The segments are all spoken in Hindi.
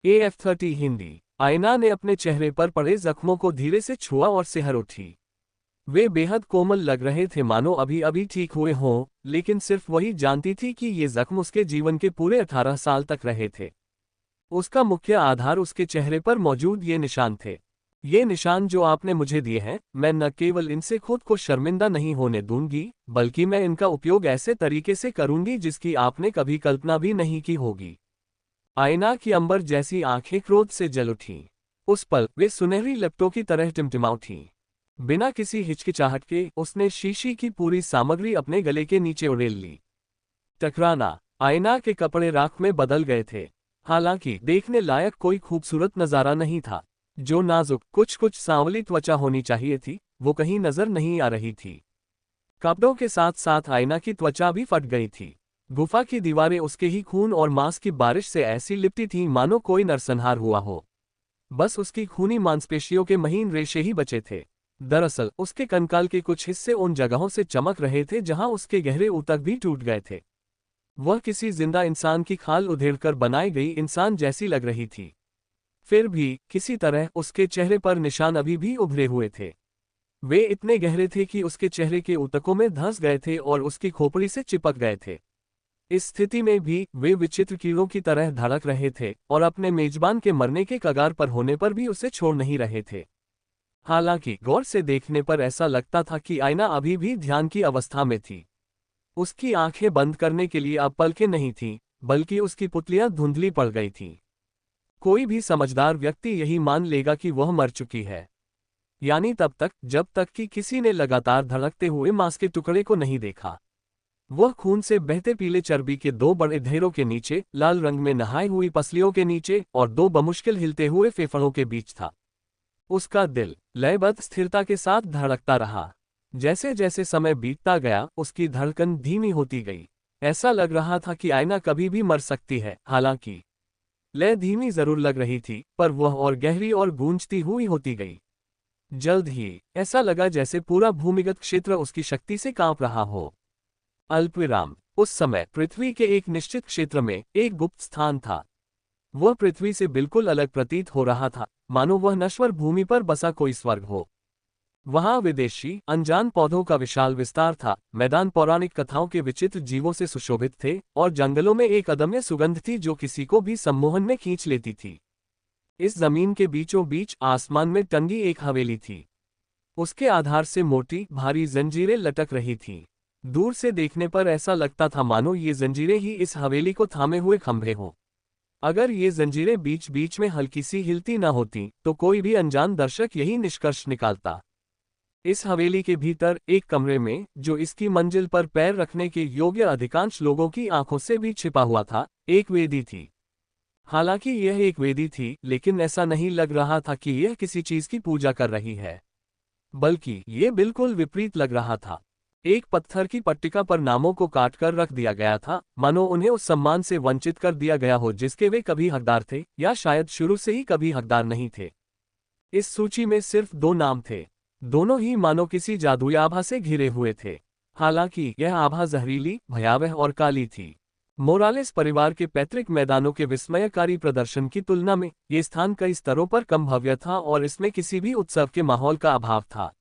AF30 हिंदी। आयना ने अपने चेहरे पर पड़े जख्मों को धीरे से छुआ और सिहर उठी। वे बेहद कोमल लग रहे थे, मानो अभी अभी ठीक हुए हों, लेकिन सिर्फ वही जानती थी कि ये जख्म उसके जीवन के पूरे 18 साल तक रहे थे। उसका मुख्य आधार उसके चेहरे पर मौजूद ये निशान थे। ये निशान जो आपने मुझे दिए हैं, मैं न केवल इनसे खुद को शर्मिंदा नहीं होने दूंगी, बल्कि मैं इनका उपयोग ऐसे तरीके से करूंगी जिसकी आपने कभी कल्पना भी नहीं की होगी। आयना की अंबर जैसी आंखें क्रोध से जल उठीं। उस पल वे सुनहरी लपटों की तरह टिमटिमा उठीं। बिना किसी हिचकिचाहट के उसने शीशी की पूरी सामग्री अपने गले के नीचे उड़ेल ली। टकराना। आयना के कपड़े राख में बदल गए थे। हालांकि देखने लायक कोई खूबसूरत नजारा नहीं था। जो नाजुक कुछ कुछ सांवली त्वचा होनी चाहिए थी, वो कहीं नजर नहीं आ रही थी। कपड़ों के साथ साथ आयना की त्वचा भी फट गई थी। गुफा की दीवारें उसके ही खून और मांस की बारिश से ऐसी लिपटी थीं मानो कोई नरसंहार हुआ हो। बस उसकी खूनी मांसपेशियों के महीन रेशे ही बचे थे। दरअसल उसके कंकाल के कुछ हिस्से उन जगहों से चमक रहे थे जहां उसके गहरे ऊतक भी टूट गए थे। वह किसी जिंदा इंसान की खाल उधेड़कर बनाई गई इंसान जैसी लग रही थी। फिर भी किसी तरह उसके चेहरे पर निशान अभी भी उभरे हुए थे। वे इतने गहरे थे कि उसके चेहरे के ऊतकों में धंस गए थे और उसकी खोपड़ी से चिपक गए थे। इस स्थिति में भी वे विचित्र कीड़ों की तरह धड़क रहे थे और अपने मेजबान के मरने के कगार पर होने पर भी उसे छोड़ नहीं रहे थे। हालांकि गौर से देखने पर ऐसा लगता था कि आयना अभी भी ध्यान की अवस्था में थी। उसकी आंखें बंद करने के लिए अब पलकें नहीं थीं, बल्कि उसकी पुतलियां धुंधली पड़ गई थीं। कोई भी समझदार व्यक्ति यही मान लेगा कि वह मर चुकी है, यानी तब तक जब तक कि किसी ने लगातार धड़कते हुए मांस के टुकड़े को नहीं देखा। वह खून से बहते पीले चर्बी के दो बड़े ढेरों के नीचे, लाल रंग में नहाई हुई पसलियों के नीचे और दो बमुश्किल हिलते हुए फेफड़ों के बीच था। उसका दिल लयबद्ध स्थिरता के साथ धड़कता रहा। जैसे जैसे समय बीतता गया उसकी धड़कन धीमी होती गई। ऐसा लग रहा था कि आयना कभी भी मर सकती है। हालांकि लय धीमी जरूर लग रही थी, पर वह और गहरी और गूंजती हुई होती गई। जल्द ही ऐसा लगा जैसे पूरा भूमिगत क्षेत्र उसकी शक्ति से कांप रहा हो। अल्पविराम। उस समय पृथ्वी के एक निश्चित क्षेत्र में एक गुप्त स्थान था। वह पृथ्वी से बिल्कुल अलग प्रतीत हो रहा था, मानो वह नश्वर भूमि पर बसा कोई स्वर्ग हो। वहां विदेशी अनजान पौधों का विशाल विस्तार था, मैदान पौराणिक कथाओं के विचित्र जीवों से सुशोभित थे और जंगलों में एक अदम्य सुगंध थी जो किसी को भी सम्मोहन में खींच लेती थी। इस जमीन के बीचों बीच आसमान में टंगी एक हवेली थी। उसके आधार से मोटी भारी जंजीरें लटक रही थीं। दूर से देखने पर ऐसा लगता था मानो ये जंजीरें ही इस हवेली को थामे हुए खंभे हों। अगर ये जंजीरें बीच बीच में हल्की सी हिलती न होती तो कोई भी अनजान दर्शक यही निष्कर्ष निकालता। इस हवेली के भीतर एक कमरे में, जो इसकी मंजिल पर पैर रखने के योग्य अधिकांश लोगों की आंखों से भी छिपा हुआ था, एक वेदी थी। हालांकि यह एक वेदी थी, लेकिन ऐसा नहीं लग रहा था कि यह किसी चीज की पूजा कर रही है, बल्कि ये बिल्कुल विपरीत लग रहा था। एक पत्थर की पट्टिका पर नामों को काटकर रख दिया गया था, मानो उन्हें उस सम्मान से वंचित कर दिया गया हो जिसके वे कभी हकदार थे, या शायद शुरू से ही कभी हकदार नहीं थे। इस सूची में सिर्फ दो नाम थे। दोनों ही मानो किसी जादुई आभा से घिरे हुए थे। हालांकि यह आभा जहरीली, भयावह और काली थी। मोरालेस परिवार के पैतृक मैदानों के विस्मयकारी प्रदर्शन की तुलना में ये स्थान कई स्तरों पर कम भव्य था और इसमें किसी भी उत्सव के माहौल का अभाव था।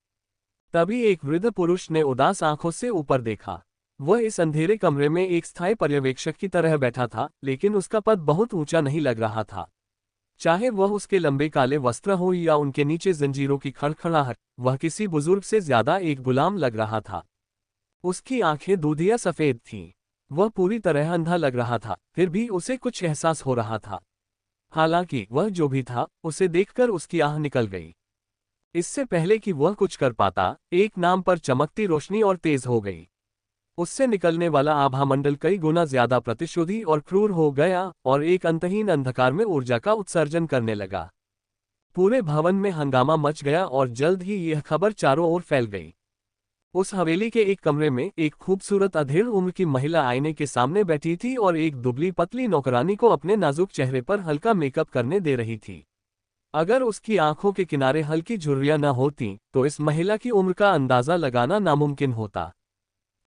तभी एक वृद्ध पुरुष ने उदास आंखों से ऊपर देखा। वह इस अंधेरे कमरे में एक स्थायी पर्यवेक्षक की तरह बैठा था, लेकिन उसका पद बहुत ऊंचा नहीं लग रहा था। चाहे वह उसके लंबे काले वस्त्र हो या उनके नीचे जंजीरों की खड़खड़ाहट, वह किसी बुजुर्ग से ज्यादा एक गुलाम लग रहा था। उसकी आंखें दूधिया सफेद थीं। वह पूरी तरह अंधा लग रहा था, फिर भी उसे कुछ एहसास हो रहा था। हालांकि वह जो भी था, उसे देखकर उसकी आह निकल गई। इससे पहले कि वह कुछ कर पाता, एक नाम पर चमकती रोशनी और तेज हो गई। उससे निकलने वाला आभामंडल कई गुना ज्यादा प्रतिशोधी और क्रूर हो गया और एक अंतहीन अंधकार में ऊर्जा का उत्सर्जन करने लगा। पूरे भवन में हंगामा मच गया और जल्द ही यह खबर चारों ओर फैल गई। उस हवेली के एक कमरे में एक खूबसूरत अधेड़ उम्र की महिला आईने के सामने बैठी थी और एक दुबली पतली नौकरानी को अपने नाजुक चेहरे पर हल्का मेकअप करने दे रही थी। अगर उसकी आंखों के किनारे हल्की झुर्रियां न होतीं, तो इस महिला की उम्र का अंदाजा लगाना नामुमकिन होता।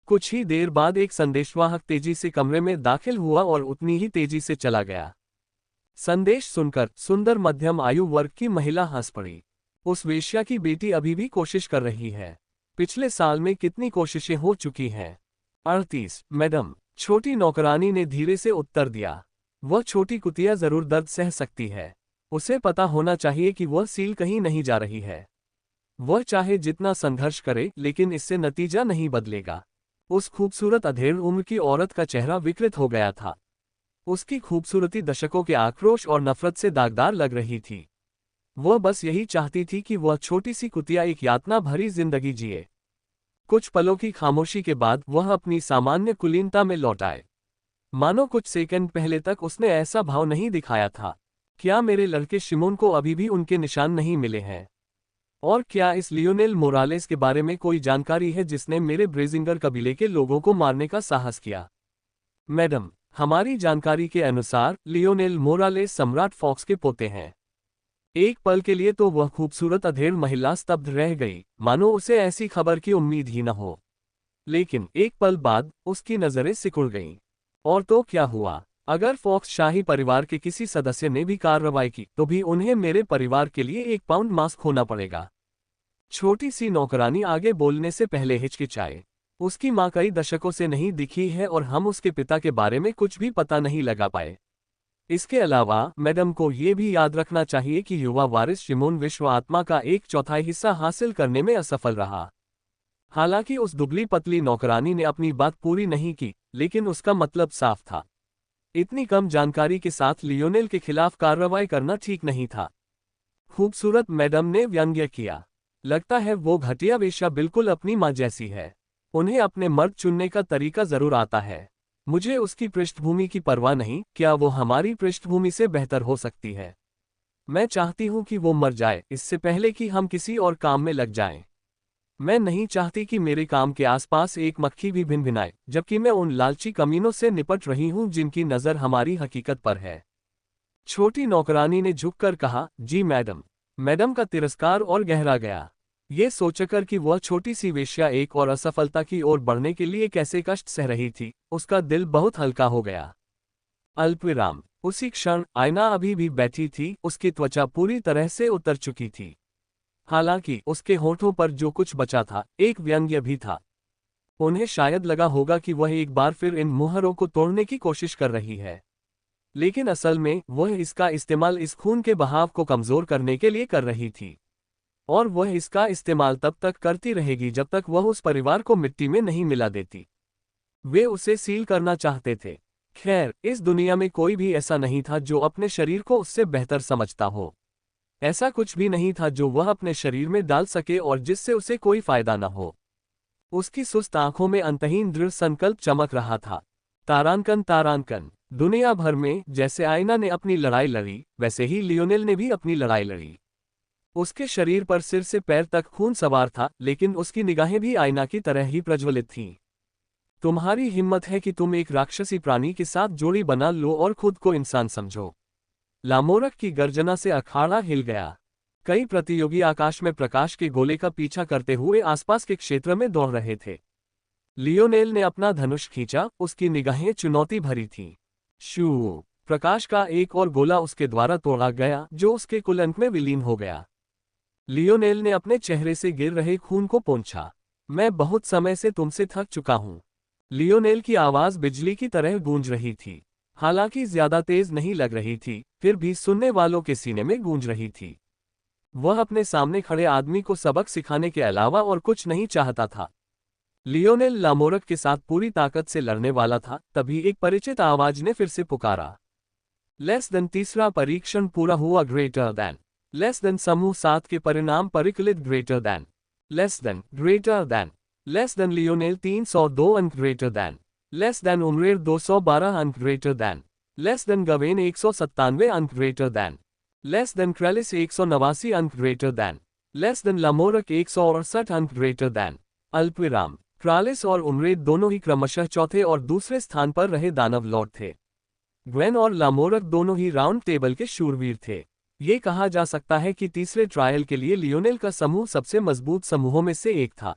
कुछ ही देर बाद एक संदेशवाहक तेजी से कमरे में दाखिल हुआ और उतनी ही तेजी से चला गया। संदेश सुनकर सुंदर मध्यम आयु वर्ग की महिला हंस पड़ी। उस वेश्या की बेटी अभी भी कोशिश कर रही है। पिछले साल में कितनी कोशिशें हो चुकी हैं? 38। मैडम, छोटी नौकरानी ने धीरे से उत्तर दिया। वह छोटी कुतिया जरूर दर्द सह सकती है। उसे पता होना चाहिए कि वह सील कहीं नहीं जा रही है। वह चाहे जितना संघर्ष करे, लेकिन इससे नतीजा नहीं बदलेगा। उस खूबसूरत अधेड़ उम्र की औरत का चेहरा विकृत हो गया था। उसकी खूबसूरती दशकों के आक्रोश और नफरत से दागदार लग रही थी। वह बस यही चाहती थी कि वह छोटी सी कुतिया एक यातना भरी जिंदगी जिए। कुछ पलों की खामोशी के बाद वह अपनी सामान्य कुलीनता में लौट आए। मानो कुछ सेकंड पहले तक उसने ऐसा भाव नहीं दिखाया था। क्या मेरे लड़के शिमोन को अभी भी उनके निशान नहीं मिले हैं? और क्या इस लियोनेल मोरालेस के बारे में कोई जानकारी है जिसने मेरे ब्रेजिंगर कबीले के लोगों को मारने का साहस किया? मैडम, हमारी जानकारी के अनुसार लियोनेल मोरालेस सम्राट फॉक्स के पोते हैं। एक पल के लिए तो वह खूबसूरत अधेड़ महिला स्तब्ध रह गई, मानो उसे ऐसी खबर की उम्मीद ही न हो। लेकिन एक पल बाद उसकी नजरें सिकुड़ गईं। और तो क्या हुआ? अगर फॉक्स शाही परिवार के किसी सदस्य ने भी कार्रवाई की तो भी उन्हें मेरे परिवार के लिए 1 पाउंड मांस खोना पड़ेगा। छोटी सी नौकरानी आगे बोलने से पहले हिचकिचाए। उसकी मां कई दशकों से नहीं दिखी है और हम उसके पिता के बारे में कुछ भी पता नहीं लगा पाए। इसके अलावा मैडम को ये भी याद रखना चाहिए कि युवा वारिस शिमोन विश्व आत्मा का 1/4 हिस्सा हासिल करने में असफल रहा। हालांकि उस दुबली पतली नौकरानी ने अपनी बात पूरी नहीं की, लेकिन उसका मतलब साफ था। इतनी कम जानकारी के साथ लियोनेल के खिलाफ कार्रवाई करना ठीक नहीं था। खूबसूरत मैडम ने व्यंग्य किया। लगता है वो घटिया वेश्या बिल्कुल अपनी मां जैसी है। उन्हें अपने मर्द चुनने का तरीका जरूर आता है। मुझे उसकी पृष्ठभूमि की परवाह नहीं, क्या वो हमारी पृष्ठभूमि से बेहतर हो सकती है? मैं चाहती हूं कि वो मर जाए इससे पहले कि हम किसी और काम में लग जाएं। मैं नहीं चाहती कि मेरे काम के आसपास एक मक्खी भी भिनभिनाए, जबकि मैं उन लालची कमीनों से निपट रही हूं जिनकी नज़र हमारी हकीकत पर है। छोटी नौकरानी ने झुककर कहा, जी मैडम। मैडम का तिरस्कार और गहरा गया। ये सोचकर कि वह छोटी सी वेश्या एक और असफलता की ओर बढ़ने के लिए कैसे कष्ट सह रही थी, उसका दिल बहुत हल्का हो गया। अल्पविराम। उसी क्षण आयना अभी भी बैठी थी, उसकी त्वचा पूरी तरह से उतर चुकी थी। हालांकि उसके होठों पर जो कुछ बचा था, एक व्यंग्य भी था। उन्हें शायद लगा होगा कि वह एक बार फिर इन मुहरों को तोड़ने की कोशिश कर रही है, लेकिन असल में वह इसका इस्तेमाल इस खून के बहाव को कमजोर करने के लिए कर रही थी। और वह इसका इस्तेमाल तब तक करती रहेगी जब तक वह उस परिवार को मिट्टी में नहीं मिला देती। वे उसे सील करना चाहते थे। खैर, इस दुनिया में कोई भी ऐसा नहीं था जो अपने शरीर को उससे बेहतर समझता हो। ऐसा कुछ भी नहीं था जो वह अपने शरीर में डाल सके और जिससे उसे कोई फायदा न हो। उसकी सुस्त आंखों में अंतहीन दृढ़ संकल्प चमक रहा था। तारांकन तारांकन। दुनिया भर में जैसे आयना ने अपनी लड़ाई लड़ी, वैसे ही लियोनेल ने भी अपनी लड़ाई लड़ी। उसके शरीर पर सिर से पैर तक खून सवार था, लेकिन उसकी निगाहें भी आईना की तरह ही प्रज्वलित थीं। तुम्हारी हिम्मत है कि तुम एक राक्षसी प्राणी के साथ जोड़ी बना लो और खुद को इंसान समझो। लामोरक की गर्जना से अखाड़ा हिल गया। कई प्रतियोगी आकाश में प्रकाश के गोले का पीछा करते हुए आसपास के क्षेत्र में दौड़ रहे थे। लियोनेल ने अपना धनुष खींचा, उसकी निगाहें चुनौती भरी थीं। शू! प्रकाश का एक और गोला उसके द्वारा तोड़ा गया, जो उसके कुलंक में विलीन हो गया। लियोनेल ने अपने चेहरे से गिर रहे खून को पोंछा। मैं बहुत समय से तुमसे थक चुका हूं। लियोनेल की आवाज बिजली की तरह गूंज रही थी। हालांकि ज्यादा तेज नहीं लग रही थी, फिर भी सुनने वालों के सीने में गूंज रही थी। वह अपने सामने खड़े आदमी को सबक सिखाने के अलावा और कुछ नहीं चाहता था। लियोनेल लामोरक के साथ पूरी ताकत से लड़ने वाला था, तभी एक परिचित आवाज ने फिर से पुकारा। Less than. तीसरा परीक्षण पूरा हुआ। Greater than. Less than. समूह 7 के परिणाम परिकलित। Greater than. Less than. Greater than. Less than. Lionel 302 अंक। Greater than. Less than. उमरेर 212 अंक। Greater than. Less than. Gawain 197 अंक। Greater than. Less than. क्रेलिस 189 अंक। Greater than. Less than. Lamorak 168 अंक। Greater than. अल्पविराम। क्रालिस और उमरेद दोनों ही क्रमशः चौथे और दूसरे स्थान पर रहे दानव लॉर्ड थे। ग्वेन और लामोरक दोनों ही राउंड टेबल के शूरवीर थे। ये कहा जा सकता है कि तीसरे ट्रायल के लिए लियोनेल का समूह सबसे मजबूत समूहों में से एक था।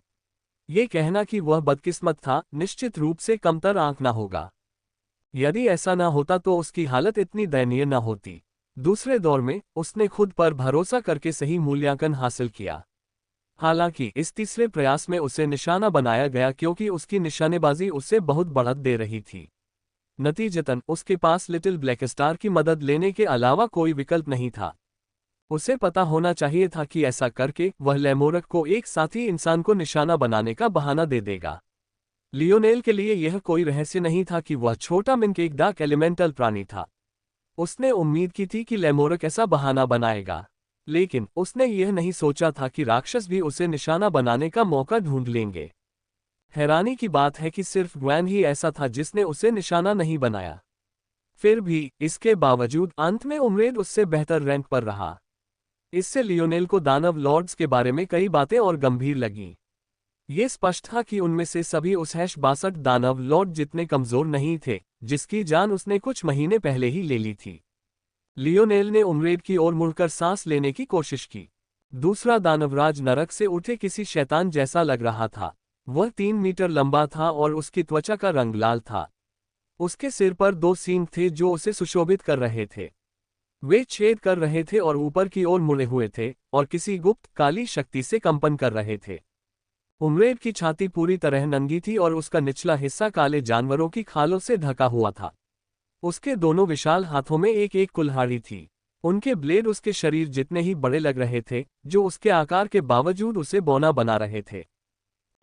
ये कहना कि वह बदकिस्मत था, निश्चित रूप से कमतर आंक ना होगा। यदि ऐसा ना होता तो उसकी हालत इतनी दयनीय न होती। दूसरे दौर में उसने खुद पर भरोसा करके सही मूल्यांकन हासिल किया। हालांकि इस तीसरे प्रयास में उसे निशाना बनाया गया क्योंकि उसकी निशानेबाजी उसे बहुत बढ़त दे रही थी। नतीजतन उसके पास लिटिल ब्लैक स्टार की मदद लेने के अलावा कोई विकल्प नहीं था। उसे पता होना चाहिए था कि ऐसा करके वह लेमोरक को एक साथी इंसान को निशाना बनाने का बहाना दे देगा। लियोनेल के लिए यह कोई रहस्य नहीं था कि वह छोटा मिंक एक डार्क एलिमेंटल प्राणी था। उसने उम्मीद की थी कि लेमोरक ऐसा बहाना बनाएगा, लेकिन उसने यह नहीं सोचा था कि राक्षस भी उसे निशाना बनाने का मौका ढूंढ लेंगे। हैरानी की बात है कि सिर्फ ग्वैन ही ऐसा था जिसने उसे निशाना नहीं बनाया। फिर भी इसके बावजूद अंत में उम्रेद उससे बेहतर रैंक पर रहा। इससे लियोनेल को दानव लॉर्ड्स के बारे में कई बातें और गंभीर लगीं। ये स्पष्ट था कि उनमें से सभी उस 62 दानव लॉर्ड जितने कमजोर नहीं थे जिसकी जान उसने कुछ महीने पहले ही ले ली थी। लियोनेल ने उम्रेद की ओर मुड़कर सांस लेने की कोशिश की। दूसरा दानवराज नरक से उठे किसी शैतान जैसा लग रहा था। वह 3 मीटर लंबा था और उसकी त्वचा का रंग लाल था। उसके सिर पर 2 सींग थे जो उसे सुशोभित कर रहे थे। वे छेद कर रहे थे और ऊपर की ओर मुड़े हुए थे और किसी गुप्त काली शक्ति से कंपन कर रहे थे। उम्रेद की छाती पूरी तरह नंगी थी और उसका निचला हिस्सा काले जानवरों की खालों से ढका हुआ था। उसके दोनों विशाल हाथों में एक एक कुल्हाड़ी थी। उनके ब्लेड उसके शरीर जितने ही बड़े लग रहे थे, जो उसके आकार के बावजूद उसे बौना बना रहे थे।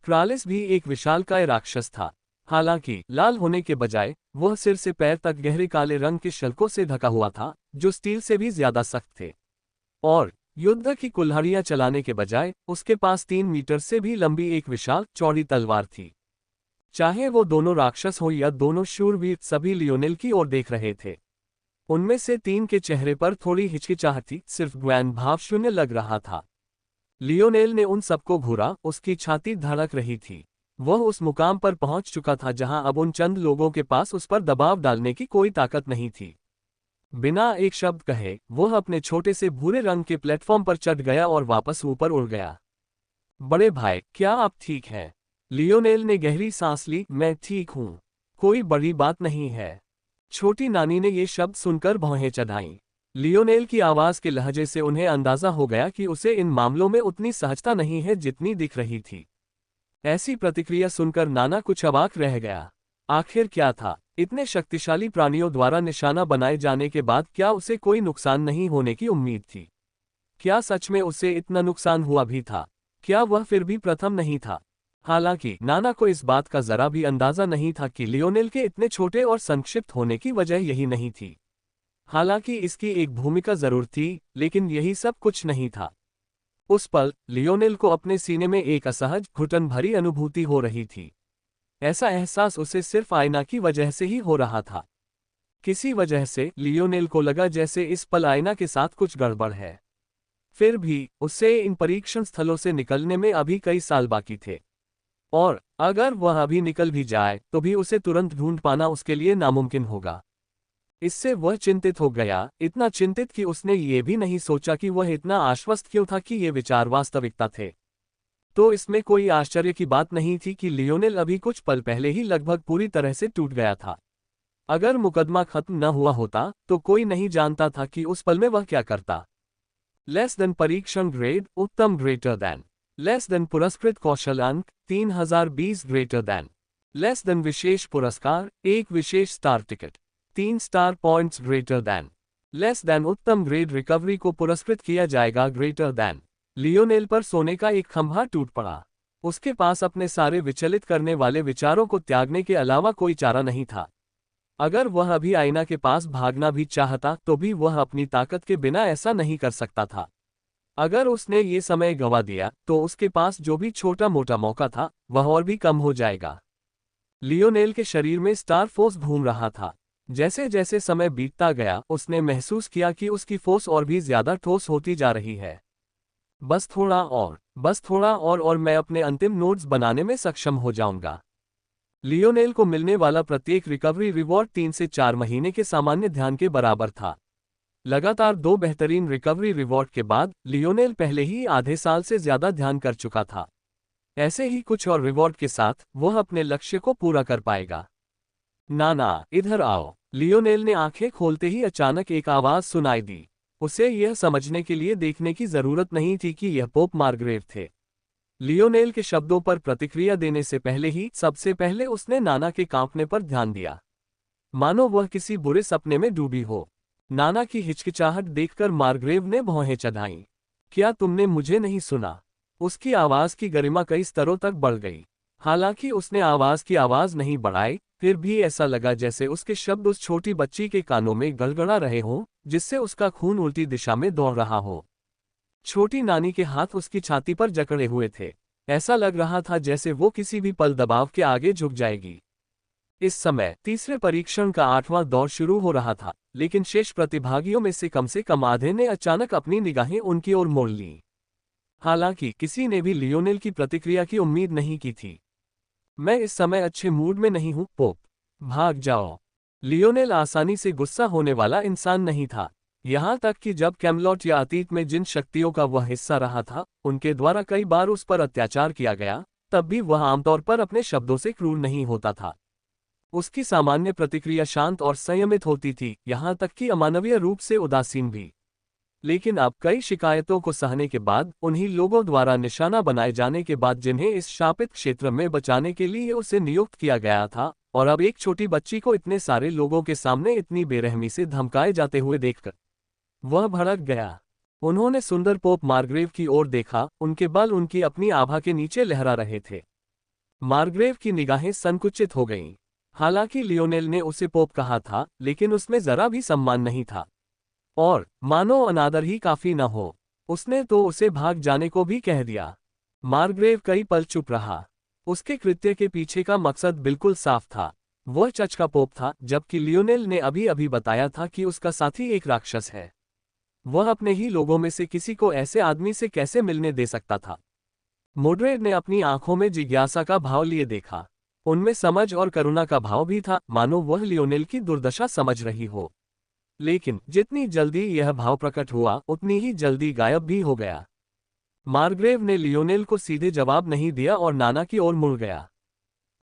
क्रालिस भी एक विशालकाय राक्षस था। हालांकि लाल होने के बजाय वह सिर से पैर तक गहरे काले रंग के शल्कों से ढका हुआ था, जो स्टील से भी ज्यादा सख्त थे। और युद्ध की कुल्हाड़ियां चलाने के बजाय उसके पास 3 मीटर से भी लंबी एक विशाल चौड़ी तलवार थी। चाहे वो दोनों राक्षस हो या दोनों शूरवीर, सभी लियोनेल की ओर देख रहे थे। उनमें से 3 के चेहरे पर थोड़ी हिचकिचाहट थी, सिर्फ ग्वैन भावशून्य लग रहा था। लियोनेल ने उन सबको घूरा, उसकी छाती धड़क रही थी। वह उस मुकाम पर पहुंच चुका था जहां अब उन चंद लोगों के पास उस पर दबाव डालने की कोई ताकत नहीं थी। बिना एक शब्द कहे वह अपने छोटे से भूरे रंग के प्लेटफॉर्म पर चढ़ गया और वापस ऊपर उड़ गया। बड़े भाई, क्या आप ठीक हैं? लियोनेल ने गहरी सांस ली। मैं ठीक हूं, कोई बड़ी बात नहीं है। छोटी नानी ने ये शब्द सुनकर भौहें चढ़ाईं। लियोनेल की आवाज के लहजे से उन्हें अंदाजा हो गया कि उसे इन मामलों में उतनी सहजता नहीं है जितनी दिख रही थी। ऐसी प्रतिक्रिया सुनकर नाना कुछ अवाक रह गया। आखिर क्या था? इतने शक्तिशाली प्राणियों द्वारा निशाना बनाए जाने के बाद क्या उसे कोई नुकसान नहीं होने की उम्मीद थी? क्या सच में उसे इतना नुकसान हुआ भी था? क्या वह फिर भी प्रथम नहीं था? हालांकि नाना को इस बात का जरा भी अंदाजा नहीं था कि लियोनेल के इतने छोटे और संक्षिप्त होने की वजह यही नहीं थी। हालांकि इसकी एक भूमिका जरूर थी, लेकिन यही सब कुछ नहीं था। उस पल लियोनेल को अपने सीने में एक असहज, घुटन भरी अनुभूति हो रही थी। ऐसा एहसास उसे सिर्फ आईना की वजह से ही हो रहा था। किसी वजह से लियोनेल को लगा जैसे इस पल आईना के साथ कुछ गड़बड़ है। फिर भी उससे इन परीक्षण स्थलों से निकलने में अभी कई साल बाकी थे, और अगर वह अभी निकल भी जाए तो भी उसे तुरंत ढूंढ पाना उसके लिए नामुमकिन होगा। इससे वह चिंतित हो गया, इतना चिंतित कि उसने ये भी नहीं सोचा कि वह इतना आश्वस्त क्यों था कि ये विचार वास्तविकता थे। तो इसमें कोई आश्चर्य की बात नहीं थी कि लियोनेल अभी कुछ पल पहले ही लगभग पूरी तरह से टूट गया था। अगर मुकदमा खत्म न हुआ होता तो कोई नहीं जानता था कि उस पल में वह क्या करता। लेस देन परीक्षण ग्रेड उत्तम, ग्रेटर देन। लेस देन पुरस्कृत कौशल अंक 3020, ग्रेटर देन। लेस देन विशेष पुरस्कार 1 विशेष star ticket 3 star points, greater than. Less than उत्तम ग्रेड रिकवरी को पुरस्कृत किया जाएगा, ग्रेटर देन। लियोनेल पर सोने का एक खंभा टूट पड़ा। उसके पास अपने सारे विचलित करने वाले विचारों को त्यागने के अलावा कोई चारा नहीं था। अगर वह अभी आईना के पास भागना भी चाहता तो भी वह अपनी ताकत के बिना ऐसा नहीं कर सकता था। अगर उसने ये समय गंवा दिया तो उसके पास जो भी छोटा मोटा मौका था वह और भी कम हो जाएगा। लियोनेल के शरीर में स्टार फोर्स घूम रहा था। जैसे जैसे समय बीतता गया उसने महसूस किया कि उसकी फोर्स और भी ज्यादा ठोस होती जा रही है। बस थोड़ा और, बस थोड़ा और मैं अपने अंतिम नोट्स बनाने में सक्षम हो जाऊंगा। लियोनेल को मिलने वाला प्रत्येक रिकवरी रिवॉर्ड 3 से 4 महीने के सामान्य ध्यान के बराबर था। लगातार 2 बेहतरीन रिकवरी रिवॉर्ड के बाद लियोनेल पहले ही आधे साल से ज्यादा ध्यान कर चुका था। ऐसे ही कुछ और रिवॉर्ड के साथ वह अपने लक्ष्य को पूरा कर पाएगा। नाना, इधर आओ। लियोनेल ने आंखें खोलते ही अचानक एक आवाज सुनाई दी। उसे यह समझने के लिए देखने की जरूरत नहीं थी कि यह पोप मार्ग्रेव थे। लियोनेल के शब्दों पर प्रतिक्रिया देने से पहले ही सबसे पहले उसने नाना के कांपने पर ध्यान दिया, मानो वह किसी बुरे सपने में डूबी हो। नाना की हिचकिचाहट देखकर मार्ग्रेव ने भौहें चढ़ाईं। क्या तुमने मुझे नहीं सुना? उसकी आवाज की गरिमा कई स्तरों तक बढ़ गई। हालांकि उसने आवाज की आवाज नहीं बढ़ाई, फिर भी ऐसा लगा जैसे उसके शब्द उस छोटी बच्ची के कानों में गड़गड़ा रहे हों, जिससे उसका खून उल्टी दिशा में दौड़ रहा हो। छोटी नानी के हाथ उसकी छाती पर जकड़े हुए थे। ऐसा लग रहा था जैसे वो किसी भी पल दबाव के आगे झुक जाएगी। इस समय तीसरे परीक्षण का 8वां दौर शुरू हो रहा था, लेकिन शेष प्रतिभागियों में से कम आधे ने अचानक अपनी निगाहें उनकी ओर मोड़ लीं। हालांकि किसी ने भी लियोनेल की प्रतिक्रिया की उम्मीद नहीं की थी। मैं इस समय अच्छे मूड में नहीं हूं, पोप। भाग जाओ। लियोनेल आसानी से गुस्सा होने वाला इंसान नहीं था। यहां तक कि जब कैमलॉट या अतीत में जिन शक्तियों का वह हिस्सा रहा था, उनके द्वारा कई बार उस पर अत्याचार किया गया, तब भी वह आमतौर पर अपने शब्दों से क्रूर नहीं होता था। उसकी सामान्य प्रतिक्रिया शांत और संयमित होती थी, यहां तक कि अमानवीय रूप से उदासीन भी। लेकिन अब कई शिकायतों को सहने के बाद, उन्हीं लोगों द्वारा निशाना बनाए जाने के बाद जिन्हें इस शापित क्षेत्र में बचाने के लिए उसे नियुक्त किया गया था, और अब एक छोटी बच्ची को इतने सारे लोगों के सामने इतनी बेरहमी से धमकाए जाते हुए देखकर वह भड़क गया। उन्होंने सुंदर पोप मार्ग्रेव की ओर देखा, उनके बाल उनकी अपनी आभा के नीचे लहरा रहे थे। मार्ग्रेव की निगाहें संकुचित हो गईं। हालांकि लियोनेल ने उसे पोप कहा था, लेकिन उसमें जरा भी सम्मान नहीं था। और मानो अनादर ही काफी न हो, उसने तो उसे भाग जाने को भी कह दिया। मार्ग्रेव कई पल चुप रहा। उसके कृत्य के पीछे का मकसद बिल्कुल साफ था। वह चर्च का पोप था, जबकि लियोनेल ने अभी अभी बताया था कि उसका साथी एक राक्षस है। वह अपने ही लोगों में से किसी को ऐसे आदमी से कैसे मिलने दे सकता था? मोड्रेड ने अपनी आंखों में जिज्ञासा का भाव लिए देखा। उनमें समझ और करुणा का भाव भी था, मानो वह लियोनेल की दुर्दशा समझ रही हो। लेकिन जितनी जल्दी यह भाव प्रकट हुआ, उतनी ही जल्दी गायब भी हो गया। मार्ग्रेव ने लियोनेल को सीधे जवाब नहीं दिया और नाना की ओर मुड़ गया।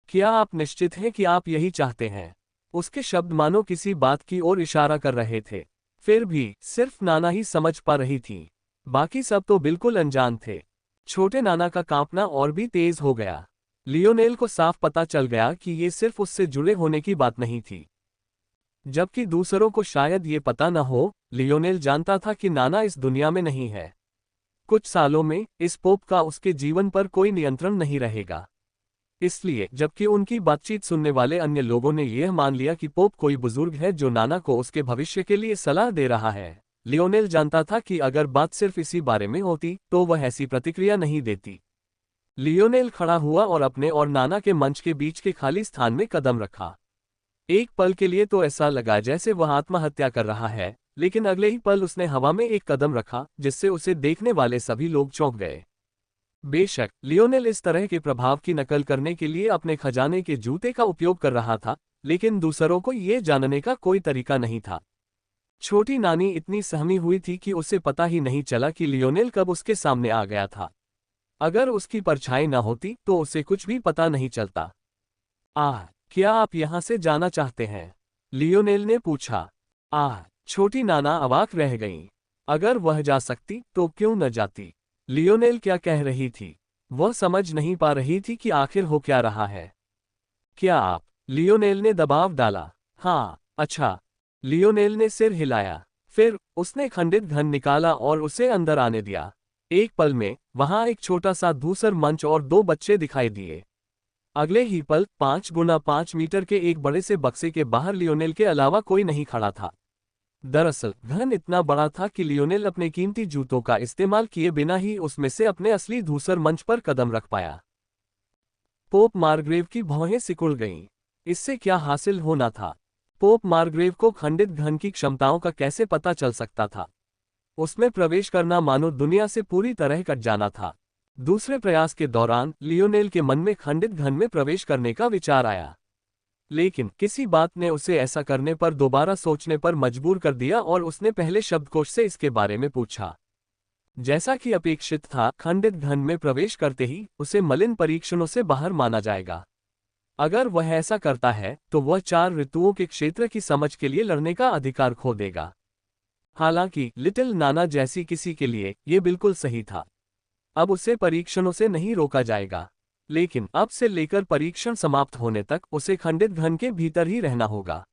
क्या आप निश्चित हैं कि आप यही चाहते हैं? उसके शब्द मानो किसी बात की ओर इशारा कर रहे थे। फिर भी सिर्फ नाना ही समझ पा रही थी। बाकी सब तो बिल्कुल अनजान थे। छोटे नाना का कांपना और भी तेज हो गया। लियोनेल को साफ पता चल गया कि ये सिर्फ उससे जुड़े होने की बात नहीं थी। जबकि दूसरों को शायद ये पता न हो, लियोनेल जानता था कि नाना इस दुनिया में नहीं है। कुछ सालों में इस पोप का उसके जीवन पर कोई नियंत्रण नहीं रहेगा। इसलिए जबकि उनकी बातचीत सुनने वाले अन्य लोगों ने यह मान लिया कि पोप कोई बुजुर्ग है जो नाना को उसके भविष्य के लिए सलाह दे रहा है, लियोनेल जानता था कि अगर बात सिर्फ इसी बारे में होती तो वह ऐसी प्रतिक्रिया नहीं देती। लियोनेल खड़ा हुआ और अपने और नाना के मंच के बीच के खाली स्थान में कदम रखा। एक पल के लिए तो ऐसा लगा जैसे वह आत्महत्या कर रहा है, लेकिन अगले ही पल उसने हवा में एक कदम रखा, जिससे उसे देखने वाले सभी लोग चौंक गए। बेशक लियोनेल इस तरह के प्रभाव की नकल करने के लिए अपने खजाने के जूते का उपयोग कर रहा था, लेकिन दूसरों को यह जानने का कोई तरीका नहीं था। छोटी नानी इतनी सहमी हुई थी कि उसे पता ही नहीं चला कि लियोनेल कब उसके सामने आ गया था। अगर उसकी परछाई न होती तो उसे कुछ भी पता नहीं चलता। क्या आप यहां से जाना चाहते हैं? लियोनेल ने पूछा। छोटी नाना अवाक रह गईं। अगर वह जा सकती तो क्यों न जाती? लियोनेल क्या कह रही थी? वह समझ नहीं पा रही थी कि आखिर हो क्या रहा है। क्या आप? लियोनेल ने दबाव डाला। हाँ, अच्छा। लियोनेल ने सिर हिलाया। फिर उसने खंडित घन निकाला और उसे अंदर आने दिया। एक पल में वहां एक छोटा सा धूसर मंच और 2 बच्चे दिखाई दिए। अगले ही पल 5x5 मीटर के एक बड़े से बक्से के बाहर लियोनेल के अलावा कोई नहीं खड़ा था। दरअसल घन इतना बड़ा था कि लियोनेल अपने कीमती जूतों का इस्तेमाल किए बिना ही उसमें से अपने असली धूसर मंच पर कदम रख पाया। पोप मार्ग्रेव की भौहें सिकुड़ गईं। इससे क्या हासिल होना था? पोप मार्ग्रेव को खंडित घन की क्षमताओं का कैसे पता चल सकता था? उसमें प्रवेश करना मानो दुनिया से पूरी तरह कट जाना था। दूसरे प्रयास के दौरान लियोनेल के मन में खंडित घन में प्रवेश करने का विचार आया, लेकिन किसी बात ने उसे ऐसा करने पर दोबारा सोचने पर मजबूर कर दिया और उसने पहले शब्दकोश से इसके बारे में पूछा। जैसा कि अपेक्षित था, खंडित घन में प्रवेश करते ही उसे मलिन परीक्षणों से बाहर माना जाएगा। अगर वह ऐसा करता है तो वह 4 ऋतुओं के क्षेत्र की समझ के लिए लड़ने का अधिकार खो देगा। हालांकि लिटिल नाना जैसी किसी के लिए ये बिल्कुल सही था। अब उसे परीक्षणों से नहीं रोका जाएगा, लेकिन अब से लेकर परीक्षण समाप्त होने तक उसे खंडित घन के भीतर ही रहना होगा।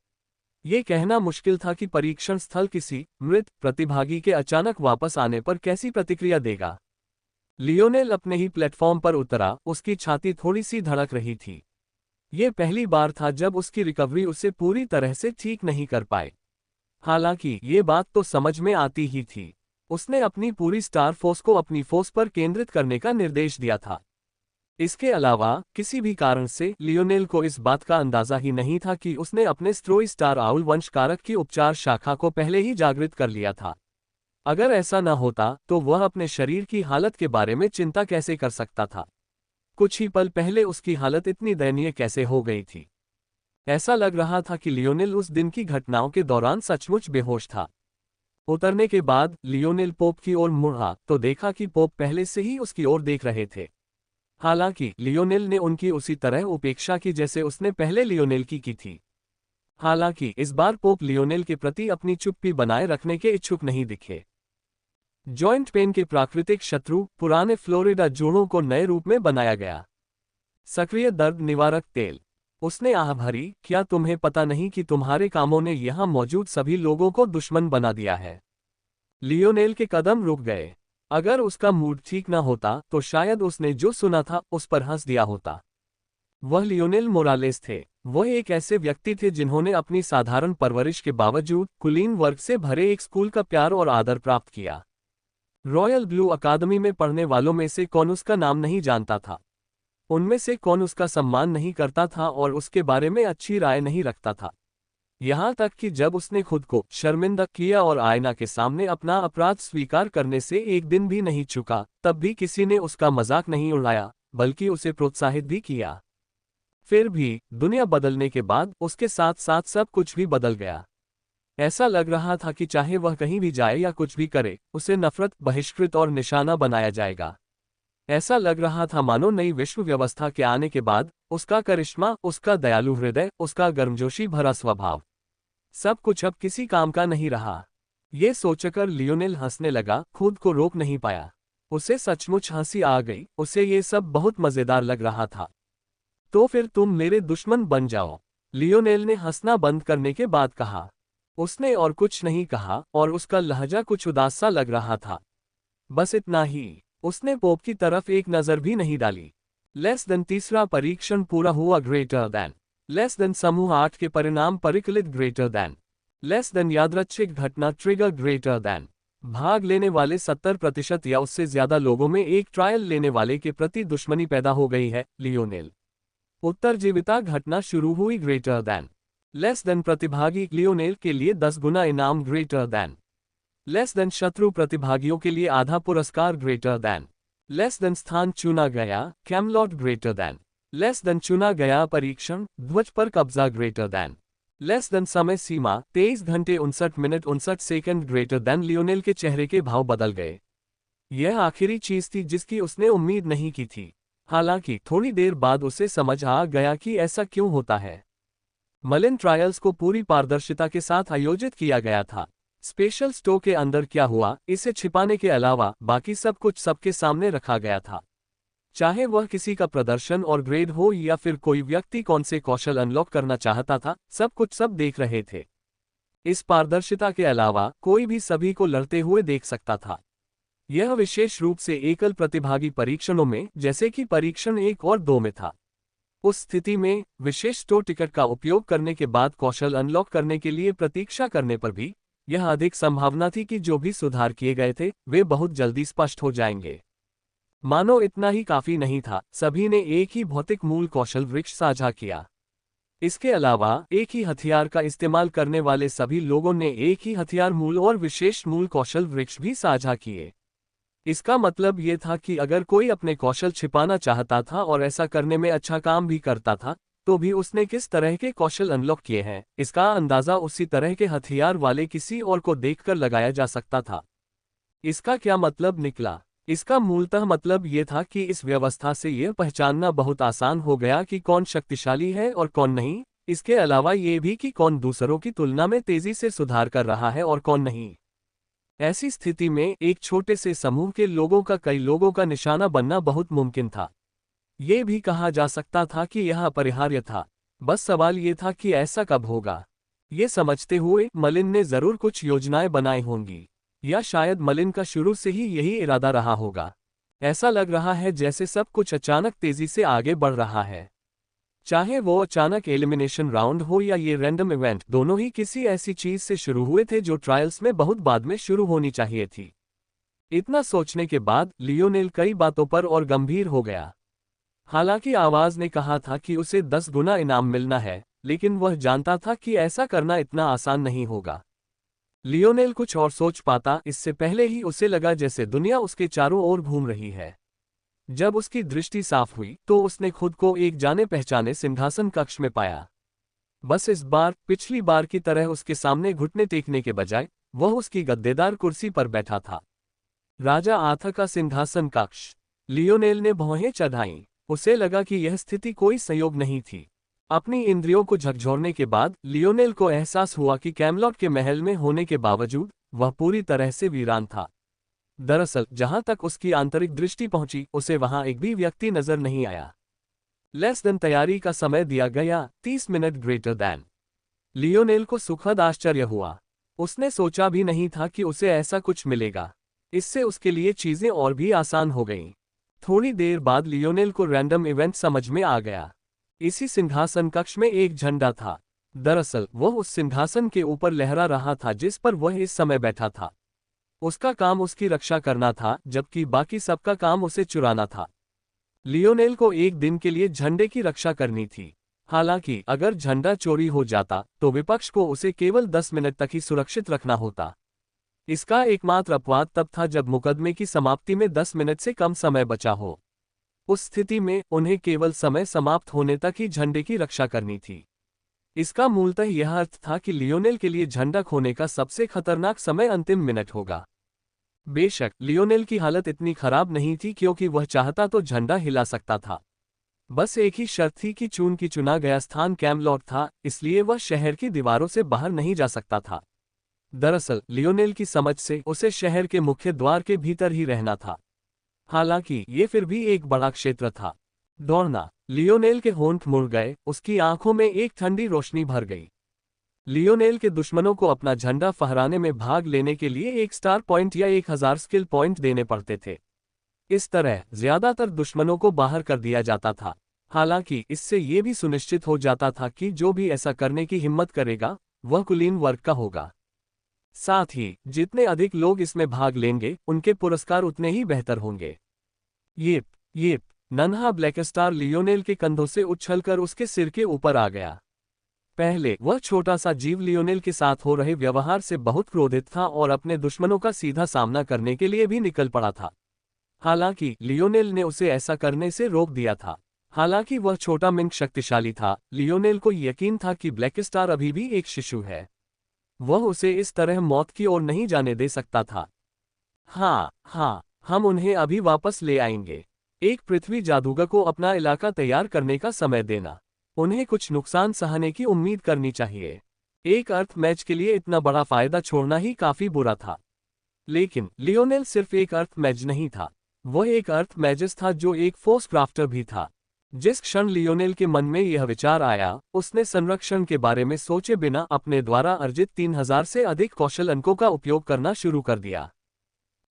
ये कहना मुश्किल था कि परीक्षण स्थल किसी मृत प्रतिभागी के अचानक वापस आने पर कैसी प्रतिक्रिया देगा। लियोनेल अपने ही प्लेटफॉर्म पर उतरा, उसकी छाती थोड़ी सी धड़क रही थी। ये पहली बार था जब उसकी रिकवरी उसे पूरी तरह से ठीक नहीं कर पाए। हालांकि ये बात तो समझ में आती ही थी। उसने अपनी पूरी स्टार फोर्स को अपनी फोर्स पर केंद्रित करने का निर्देश दिया था। इसके अलावा किसी भी कारण से लियोनेल को इस बात का अंदाजा ही नहीं था कि उसने अपने स्ट्रोई स्टार आउल वंशकारक की उपचार शाखा को पहले ही जागृत कर लिया था। अगर ऐसा न होता तो वह अपने शरीर की हालत के बारे में चिंता कैसे कर सकता था। कुछ ही पल पहले उसकी हालत इतनी दयनीय कैसे हो गई थी। ऐसा लग रहा था कि लियोनेल उस दिन की घटनाओं के दौरान सचमुच बेहोश था। उतरने के बाद लियोनेल पोप की ओर मुड़ा तो देखा कि पोप पहले से ही उसकी ओर देख रहे थे। हालांकि लियोनेल ने उनकी उसी तरह उपेक्षा की जैसे उसने पहले लियोनेल की थी। हालांकि इस बार पोप लियोनेल के प्रति अपनी चुप्पी बनाए रखने के इच्छुक नहीं दिखे। जॉइंट पेन के प्राकृतिक शत्रु पुराने फ्लोरिडा जोड़ों को नए रूप में बनाया गया। सक्रिय दर्द निवारक तेल। उसने आह भरी, क्या तुम्हें पता नहीं कि तुम्हारे कामों ने यहां मौजूद सभी लोगों को दुश्मन बना दिया है। लियोनेल के कदम रुक गए। अगर उसका मूड ठीक न होता तो शायद उसने जो सुना था उस पर हंस दिया होता। वह लियोनेल मोरालेस थे। वह एक ऐसे व्यक्ति थे जिन्होंने अपनी साधारण परवरिश के बावजूद कुलीन वर्ग से भरे एक स्कूल का प्यार और आदर प्राप्त किया। रॉयल ब्लू अकादमी में पढ़ने वालों में से कौन उसका नाम नहीं जानता था। उनमें से कौन उसका सम्मान नहीं करता था और उसके बारे में अच्छी राय नहीं रखता था। यहाँ तक कि जब उसने खुद को शर्मिंदा किया और आईना के सामने अपना अपराध स्वीकार करने से एक दिन भी नहीं चुका, तब भी किसी ने उसका मजाक नहीं उड़ाया, बल्कि उसे प्रोत्साहित भी किया। फिर भी दुनिया बदलने के बाद उसके साथ साथ सब कुछ भी बदल गया। ऐसा लग रहा था कि चाहे वह कहीं भी जाए या कुछ भी करे, उसे नफरत, बहिष्कृत और निशाना बनाया जाएगा। ऐसा लग रहा था मानो नई विश्व व्यवस्था के आने के बाद उसका करिश्मा, उसका दयालु हृदय, उसका गर्मजोशी भरा स्वभाव, सब कुछ अब किसी काम का नहीं रहा। ये सोचकर लियोनेल हंसने लगा, खुद को रोक नहीं पाया। उसे सचमुच हंसी आ गई, उसे ये सब बहुत मजेदार लग रहा था। तो फिर तुम मेरे दुश्मन बन जाओ, लियोनेल ने हंसना बंद करने के बाद कहा। उसने और कुछ नहीं कहा और उसका लहजा कुछ उदास सा लग रहा था। बस इतना ही। उसने पोप की तरफ एक नजर भी नहीं डाली। लेस देन तीसरा परीक्षण पूरा हुआ। ग्रेटर देन लेस देन समूह 8 के परिणाम परिकलित। ग्रेटर देन लेस देन यादृच्छिक घटना ट्रिगर। ग्रेटर देन भाग लेने वाले 70% या उससे ज्यादा लोगों में एक ट्रायल लेने वाले के प्रति दुश्मनी पैदा हो गई है। लियोनेल उत्तरजीविता घटना शुरू हुई। ग्रेटर देन लेस देन प्रतिभागी लियोनेल के लिए 10 गुना इनाम। ग्रेटर देन लेस देन शत्रु प्रतिभागियों के लिए आधा पुरस्कार। ग्रेटर देन लेस देन स्थान चुना गया कैमलॉट। ग्रेटर देन लेस देन चुना गया परीक्षण ध्वज पर कब्जा। ग्रेटर देन लेस देन समय सीमा 23 घंटे 59 minute 59 second. Greater than Lionel के चेहरे के भाव बदल गए। यह आखिरी चीज थी जिसकी उसने उम्मीद नहीं की थी। हालांकि थोड़ी देर बाद उसे समझ आ गया कि ऐसा क्यों होता है। मलिन ट्रायल्स को पूरी पारदर्शिता के साथ आयोजित किया गया था। स्पेशल स्टोर के अंदर क्या हुआ, इसे छिपाने के अलावा बाकी सब कुछ सबके सामने रखा गया था। चाहे वह किसी का प्रदर्शन और ग्रेड हो या फिर कोई व्यक्ति कौन से कौशल अनलॉक करना चाहता था, सब कुछ सब देख रहे थे। इस पारदर्शिता के अलावा कोई भी सभी को लड़ते हुए देख सकता था। यह विशेष रूप से एकल प्रतिभागी परीक्षणों में, जैसे कि परीक्षण 1 और 2 में था। उस स्थिति में विशेष स्टोर टिकट का उपयोग करने के बाद कौशल अनलॉक करने के लिए प्रतीक्षा करने पर भी यह अधिक संभावना थी कि जो भी सुधार किए गए थे वे बहुत जल्दी स्पष्ट हो जाएंगे। मानो इतना ही काफी नहीं था, सभी ने एक ही भौतिक मूल कौशल वृक्ष साझा किया। इसके अलावा एक ही हथियार का इस्तेमाल करने वाले सभी लोगों ने एक ही हथियार मूल और विशेष मूल कौशल वृक्ष भी साझा किए। इसका मतलब ये था कि अगर कोई अपने कौशल छिपाना चाहता था और ऐसा करने में अच्छा काम भी करता था, तो भी उसने किस तरह के कौशल अनलॉक किए हैं, इसका अंदाजा उसी तरह के हथियार वाले किसी और को देखकर लगाया जा सकता था। इसका क्या मतलब निकला? इसका मूलतः मतलब ये था कि इस व्यवस्था से यह पहचानना बहुत आसान हो गया कि कौन शक्तिशाली है और कौन नहीं, इसके अलावा ये भी कि कौन दूसरों की तुलना में तेजी से सुधार कर रहा है और कौन नहीं। ऐसी स्थिति में एक छोटे से समूह के लोगों का कई लोगों का निशाना बनना बहुत मुमकिन था। ये भी कहा जा सकता था कि यह अपरिहार्य था, बस सवाल ये था कि ऐसा कब होगा। ये समझते हुए मलिन ने जरूर कुछ योजनाएं बनाई होंगी, या शायद मलिन का शुरू से ही यही इरादा रहा होगा। ऐसा लग रहा है जैसे सब कुछ अचानक तेजी से आगे बढ़ रहा है। चाहे वो अचानक एलिमिनेशन राउंड हो या ये रैंडम इवेंट, दोनों ही किसी ऐसी चीज से शुरू हुए थे जो ट्रायल्स में बहुत बाद में शुरू होनी चाहिए थी। इतना सोचने के बाद लियोनेल कई बातों पर और गंभीर हो गया। हालांकि आवाज ने कहा था कि उसे 10 गुना इनाम मिलना है, लेकिन वह जानता था कि ऐसा करना इतना आसान नहीं होगा। लियोनेल कुछ और सोच पाता इससे पहले ही उसे लगा जैसे दुनिया उसके चारों ओर घूम रही है। जब उसकी दृष्टि साफ हुई तो उसने खुद को एक जाने पहचाने सिंहासन कक्ष में पाया। बस इस बार पिछली बार की तरह उसके सामने घुटने टेकने के बजाय वह उसकी गद्देदार कुर्सी पर बैठा था। राजा आर्थर का सिंहासन कक्ष। लियोनेल ने भौहें चढ़ाईं। उसे लगा कि यह स्थिति कोई संयोग नहीं थी। अपनी इंद्रियों को झकझोरने के बाद लियोनेल को एहसास हुआ कि कैमलॉट के महल में होने के बावजूद वह पूरी तरह से वीरान था। दरअसल जहां तक उसकी आंतरिक दृष्टि पहुंची उसे वहां एक भी व्यक्ति नजर नहीं आया। लेस देन तैयारी का समय दिया गया 30 मिनट ग्रेटर दैन। लियोनेल को सुखद आश्चर्य हुआ। उसने सोचा भी नहीं था कि उसे ऐसा कुछ मिलेगा। इससे उसके लिए चीजें और भी आसान हो गईं। थोड़ी देर बाद लियोनेल को रैंडम इवेंट समझ में आ गया। इसी सिंहासन कक्ष में एक झंडा था। दरअसल वह उस सिंहासन के ऊपर लहरा रहा था जिस पर वह इस समय बैठा था। उसका काम उसकी रक्षा करना था, जबकि बाकी सबका काम उसे चुराना था। लियोनेल को एक दिन के लिए झंडे की रक्षा करनी थी। हालांकि अगर झंडा चोरी हो जाता तो विपक्ष को उसे केवल 10 मिनट तक ही सुरक्षित रखना होता। इसका एकमात्र अपवाद तब था जब मुकदमे की समाप्ति में 10 मिनट से कम समय बचा हो। उस स्थिति में उन्हें केवल समय समाप्त होने तक ही झंडे की रक्षा करनी थी। इसका मूलतः यह अर्थ था कि लियोनेल के लिए झंडा खोने का सबसे खतरनाक समय अंतिम मिनट होगा। बेशक लियोनेल की हालत इतनी खराब नहीं थी क्योंकि वह चाहता तो झंडा हिला सकता था। बस एक ही शर्त थी कि चुन की चुना गया स्थान कैमलॉट था, इसलिए वह शहर की दीवारों से बाहर नहीं जा सकता था। दरअसल लियोनेल की समझ से उसे शहर के मुख्य द्वार के भीतर ही रहना था। हालांकि ये फिर भी एक बड़ा क्षेत्र था। दौड़ना। लियोनेल के होंठ मुड़ गए, उसकी आंखों में एक ठंडी रोशनी भर गई। लियोनेल के दुश्मनों को अपना झंडा फहराने में भाग लेने के लिए 1 स्टार पॉइंट या 1000 स्किल पॉइंट देने पड़ते थे। इस तरह ज्यादातर दुश्मनों को बाहर कर दिया जाता था। हालांकि इससे ये भी सुनिश्चित हो जाता था कि जो भी ऐसा करने की हिम्मत करेगा वह कुलीन वर्ग का होगा। साथ ही जितने अधिक लोग इसमें भाग लेंगे उनके पुरस्कार उतने ही बेहतर होंगे। ये नन्हा ब्लैक स्टार लियोनेल के कंधों से उछलकर उसके सिर के ऊपर आ गया। पहले वह छोटा सा जीव लियोनेल के साथ हो रहे व्यवहार से बहुत क्रोधित था और अपने दुश्मनों का सीधा सामना करने के लिए भी निकल पड़ा था। हालांकि लियोनेल ने उसे ऐसा करने से रोक दिया था। हालांकि वह छोटा मिंक शक्तिशाली था, लियोनेल को यकीन था कि ब्लैक स्टार अभी भी एक शिशु है। वह उसे इस तरह मौत की ओर नहीं जाने दे सकता था। हाँ, हम उन्हें अभी वापस ले आएंगे। एक पृथ्वी जादूगर को अपना इलाका तैयार करने का समय देना। उन्हें कुछ नुकसान सहने की उम्मीद करनी चाहिए। एक अर्थ मैच के लिए इतना बड़ा फायदा छोड़ना ही काफी बुरा था। लेकिन लियोनेल सिर्फ एक अर्थ मैच नहीं था, वह एक अर्थ मैजिस था जो एक फोर्स क्राफ्टर भी था। जिस क्षण लियोनेल के मन में यह विचार आया, उसने संरक्षण के बारे में सोचे बिना अपने द्वारा अर्जित 3000 से अधिक कौशल अंकों का उपयोग करना शुरू कर दिया।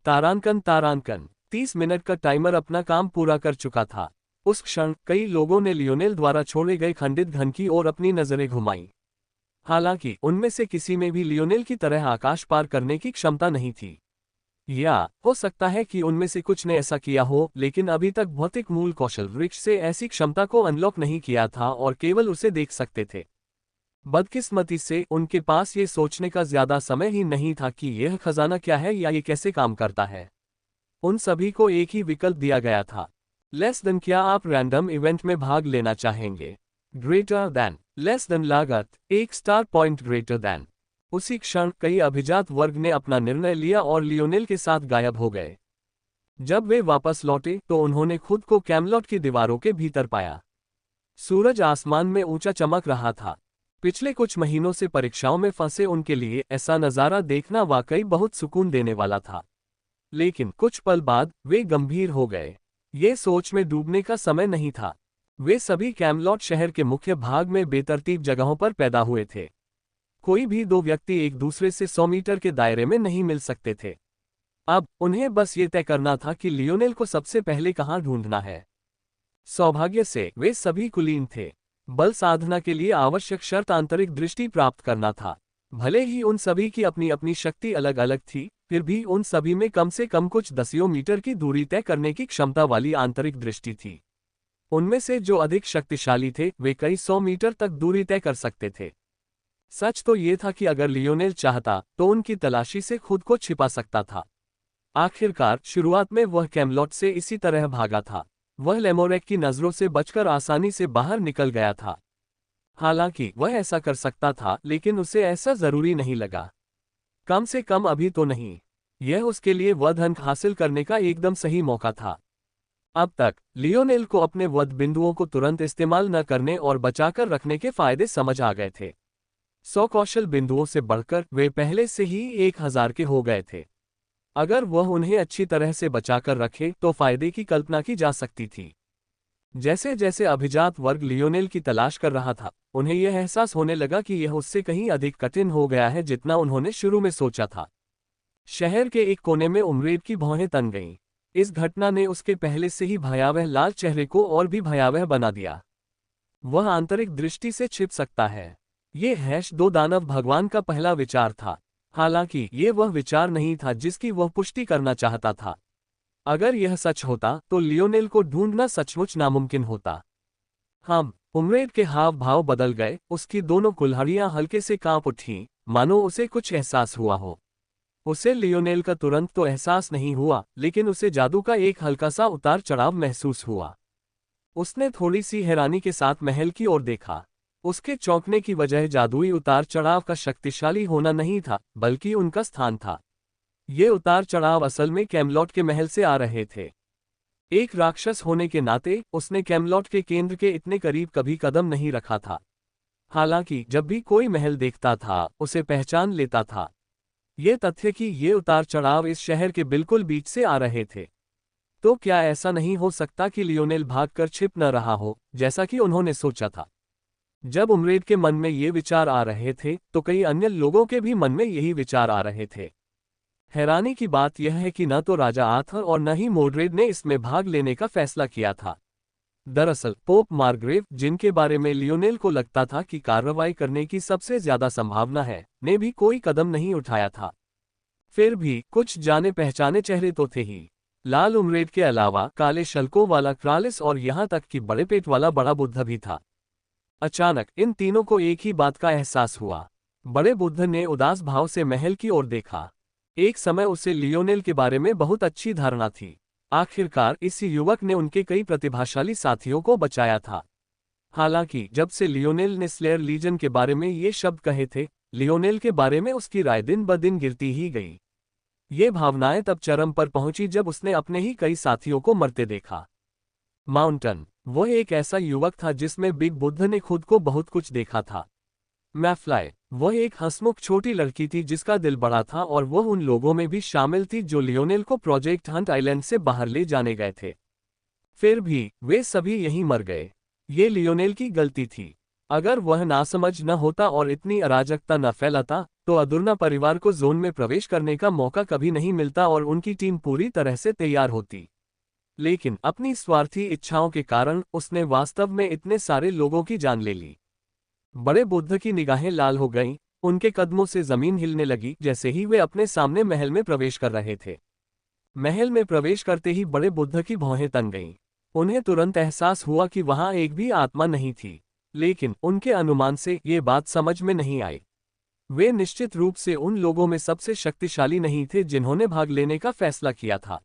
तारांकन 30 मिनट का टाइमर अपना काम पूरा कर चुका था। उस क्षण कई लोगों ने लियोनेल द्वारा छोड़े गए खंडित घन की ओर अपनी नजरें घुमाईं। हालांकि उनमें से किसी में भी लियोनेल की तरह आकाश पार करने की क्षमता नहीं थी। या हो सकता है कि उनमें से कुछ ने ऐसा किया हो, लेकिन अभी तक भौतिक मूल कौशल वृक्ष से ऐसी क्षमता को अनलॉक नहीं किया था और केवल उसे देख सकते थे। बदकिस्मती से उनके पास ये सोचने का ज्यादा समय ही नहीं था कि यह खजाना क्या है या ये कैसे काम करता है। उन सभी को एक ही विकल्प दिया गया था। लेस देन क्या आप रैंडम इवेंट में भाग लेना चाहेंगे? Greater than. लेस देन लागत 1 स्टार पॉइंट ग्रेटर देन। उसी क्षण कई अभिजात वर्ग ने अपना निर्णय लिया और लियोनेल के साथ गायब हो गए। जब वे वापस लौटे तो उन्होंने खुद को कैमलॉट की दीवारों के भीतर पाया। सूरज आसमान में ऊंचा चमक रहा था। पिछले कुछ महीनों से परीक्षाओं में फंसे उनके लिए ऐसा नज़ारा देखना वाकई बहुत सुकून देने वाला था। लेकिन कुछ पल बाद वे गंभीर हो गए। ये सोच में डूबने का समय नहीं था। वे सभी कैमलॉट शहर के मुख्य भाग में बेतरतीब जगहों पर पैदा हुए थे। कोई भी दो व्यक्ति एक दूसरे से 100 मीटर के दायरे में नहीं मिल सकते थे। अब उन्हें बस ये तय करना था कि लियोनेल को सबसे पहले कहाँ ढूंढना है। सौभाग्य से वे सभी कुलीन थे। बल साधना के लिए आवश्यक शर्त आंतरिक दृष्टि प्राप्त करना था। भले ही उन सभी की अपनी अपनी शक्ति अलग अलग थी, फिर भी उन सभी में कम से कम कुछ दसियों मीटर की दूरी तय करने की क्षमता वाली आंतरिक दृष्टि थी। उनमें से जो अधिक शक्तिशाली थे वे कई 100 मीटर तक दूरी तय कर सकते थे। सच तो ये था कि अगर लियोनेल चाहता तो उनकी तलाशी से खुद को छिपा सकता था। आखिरकार शुरुआत में वह कैमलॉट से इसी तरह भागा था। वह लेमोरेक की नज़रों से बचकर आसानी से बाहर निकल गया था। हालांकि वह ऐसा कर सकता था, लेकिन उसे ऐसा जरूरी नहीं लगा। कम से कम अभी तो नहीं। यह उसके लिए वध अंक हासिल करने का एकदम सही मौका था। अब तक लियोनेल को अपने वध बिंदुओं को तुरंत इस्तेमाल न करने और बचाकर रखने के फायदे समझ आ गए थे। 100 कौशल बिंदुओं से बढ़कर वे पहले से ही 1000 के हो गए थे। अगर वह उन्हें अच्छी तरह से बचाकर रखे तो फायदे की कल्पना की जा सकती थी। जैसे जैसे अभिजात वर्ग लियोनेल की तलाश कर रहा था, उन्हें यह एहसास होने लगा कि यह उससे कहीं अधिक कठिन हो गया है जितना उन्होंने शुरू में सोचा था। शहर के एक कोने में उम्मीद की भौहें तन गईं। इस घटना ने उसके पहले से ही भयावह लाल चेहरे को और भी भयावह बना दिया। वह आंतरिक दृष्टि से छिप सकता है। ये दो दानव भगवान का पहला विचार था। हालांकि ये वह विचार नहीं था जिसकी वह पुष्टि करना चाहता था। अगर यह सच होता तो लियोनेल को ढूंढना सचमुच नामुमकिन होता। उम्रेड के हाव भाव बदल गए। उसकी दोनों कुल्हाड़ियां हल्के से कांप उठीं, मानो उसे कुछ एहसास हुआ हो। उसे लियोनेल का तुरंत तो एहसास नहीं हुआ, लेकिन उसे जादू का एक हल्का सा उतार चढ़ाव महसूस हुआ। उसने थोड़ी सी हैरानी के साथ महल की ओर देखा। उसके चौंकने की वजह जादुई उतार चढ़ाव का शक्तिशाली होना नहीं था, बल्कि उनका स्थान था। ये उतार चढ़ाव असल में कैमलॉट के महल से आ रहे थे। एक राक्षस होने के नाते उसने कैमलॉट के केंद्र के इतने करीब कभी कदम नहीं रखा था। हालांकि जब भी कोई महल देखता था उसे पहचान लेता था। ये तथ्य कि ये उतार चढ़ाव इस शहर के बिल्कुल बीच से आ रहे थे। तो क्या ऐसा नहीं हो सकता कि लियोनेल भागकर छिप न रहा हो, जैसा कि उन्होंने सोचा था? जब उम्रेड के मन में ये विचार आ रहे थे तो कई अन्य लोगों के भी मन में यही विचार आ रहे थे। हैरानी की बात यह है कि न तो राजा आर्थर और न ही मोड्रेड ने इसमें भाग लेने का फैसला किया था। दरअसल पोप मार्ग्रेव, जिनके बारे में लियोनेल को लगता था कि कार्रवाई करने की सबसे ज्यादा संभावना है, ने भी कोई कदम नहीं उठाया था। फिर भी कुछ जाने पहचाने चेहरे तो थे ही। लाल उम्रेड के अलावा काले शल्कों वाला क्रालिस और यहाँ तक कि बड़े पेट वाला बड़ा बुद्ध भी था। अचानक इन तीनों को एक ही बात का एहसास हुआ। बड़े बुद्ध ने उदास भाव से महल की ओर देखा। एक समय उसे लियोनेल के बारे में बहुत अच्छी धारणा थी। आखिरकार इस युवक ने उनके कई प्रतिभाशाली साथियों को बचाया था। हालांकि जब से लियोनेल ने स्लेयर लीजन के बारे में ये शब्द कहे थे, लियोनेल के बारे में उसकी राय दिन ब दिन गिरती ही गई। ये भावनाएं तब चरम पर पहुंची जब उसने अपने ही कई साथियों को मरते देखा। माउंटन, वह एक ऐसा युवक था जिसमें बिग बुद्ध ने खुद को बहुत कुछ देखा था। मैफ्लाई, वह एक हंसमुख छोटी लड़की थी जिसका दिल बड़ा था और वह उन लोगों में भी शामिल थी जो लियोनेल को प्रोजेक्ट हंट आइलैंड से बाहर ले जाने गए थे। फिर भी वे सभी यहीं मर गए। ये लियोनेल की गलती थी। अगर वह नासमझ न होता और इतनी अराजकता न फैलाता तो अदुर्ना परिवार को जोन में प्रवेश करने का मौका कभी नहीं मिलता और उनकी टीम पूरी तरह से तैयार होती। लेकिन अपनी स्वार्थी इच्छाओं के कारण उसने वास्तव में इतने सारे लोगों की जान ले ली। बड़े बुद्ध की निगाहें लाल हो गईं, उनके कदमों से जमीन हिलने लगी जैसे ही वे अपने सामने महल में प्रवेश कर रहे थे। महल में प्रवेश करते ही बड़े बुद्ध की भौहें तन गईं। उन्हें तुरंत एहसास हुआ कि वहां एक भी आत्मा नहीं थी, लेकिन उनके अनुमान से ये बात समझ में नहीं आई। वे निश्चित रूप से उन लोगों में सबसे शक्तिशाली नहीं थे जिन्होंने भाग लेने का फैसला किया था।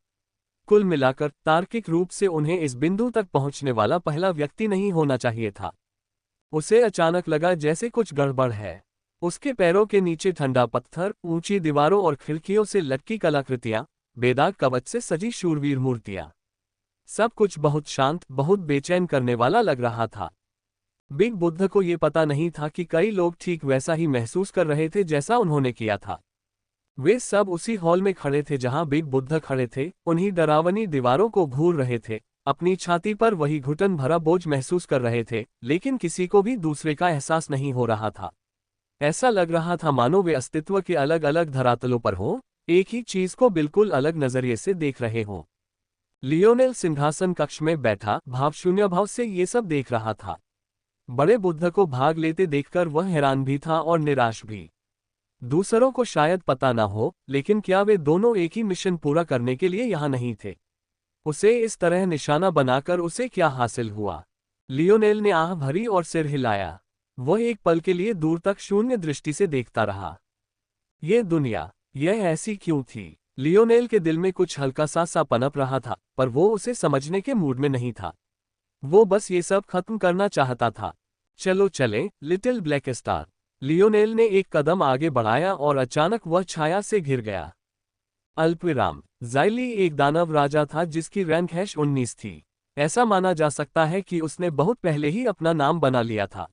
कुल मिलाकर तार्किक रूप से उन्हें इस बिंदु तक पहुंचने वाला पहला व्यक्ति नहीं होना चाहिए था। उसे अचानक लगा जैसे कुछ गड़बड़ है। उसके पैरों के नीचे ठंडा पत्थर, ऊंची दीवारों और खिड़कियों से लटकी कलाकृतियां, बेदाग कवच से सजी शूरवीर मूर्तियां। सब कुछ बहुत शांत, बहुत बेचैन करने वाला लग रहा था। बिग बुद्ध को ये पता नहीं था कि कई लोग ठीक वैसा ही महसूस कर रहे थे जैसा उन्होंने किया था। वे सब उसी हॉल में खड़े थे जहां बिग बुद्ध खड़े थे, उन्हीं डरावनी दीवारों को घूर रहे थे, अपनी छाती पर वही घुटन भरा बोझ महसूस कर रहे थे, लेकिन किसी को भी दूसरे का एहसास नहीं हो रहा था। ऐसा लग रहा था मानो वे अस्तित्व के अलग अलग धरातलों पर हों, एक ही चीज को बिल्कुल अलग नजरिए से देख रहे हों। लियोनेल सिंहासन कक्ष में बैठा भावशून्य भाव से ये सब देख रहा था। बड़े बुद्ध को भाग लेते देखकर वह हैरान भी था और निराश भी। दूसरों को शायद पता न हो, लेकिन क्या वे दोनों एक ही मिशन पूरा करने के लिए यहाँ नहीं थे? उसे इस तरह निशाना बनाकर उसे क्या हासिल हुआ? लियोनेल ने आह भरी और सिर हिलाया। वह एक पल के लिए दूर तक शून्य दृष्टि से देखता रहा। यह दुनिया, यह ऐसी क्यों थी? लियोनेल के दिल में कुछ हल्का सा पनप रहा था, पर वो उसे समझने के मूड में नहीं था। वो बस ये सब खत्म करना चाहता था। चलो चले, लिटिल ब्लैक स्टार। लियोनेल ने एक कदम आगे बढ़ाया और अचानक वह छाया से घिर गया। अल्पविराम। ज़ाइली एक दानव राजा था जिसकी रैंक #19 थी। ऐसा माना जा सकता है कि उसने बहुत पहले ही अपना नाम बना लिया था।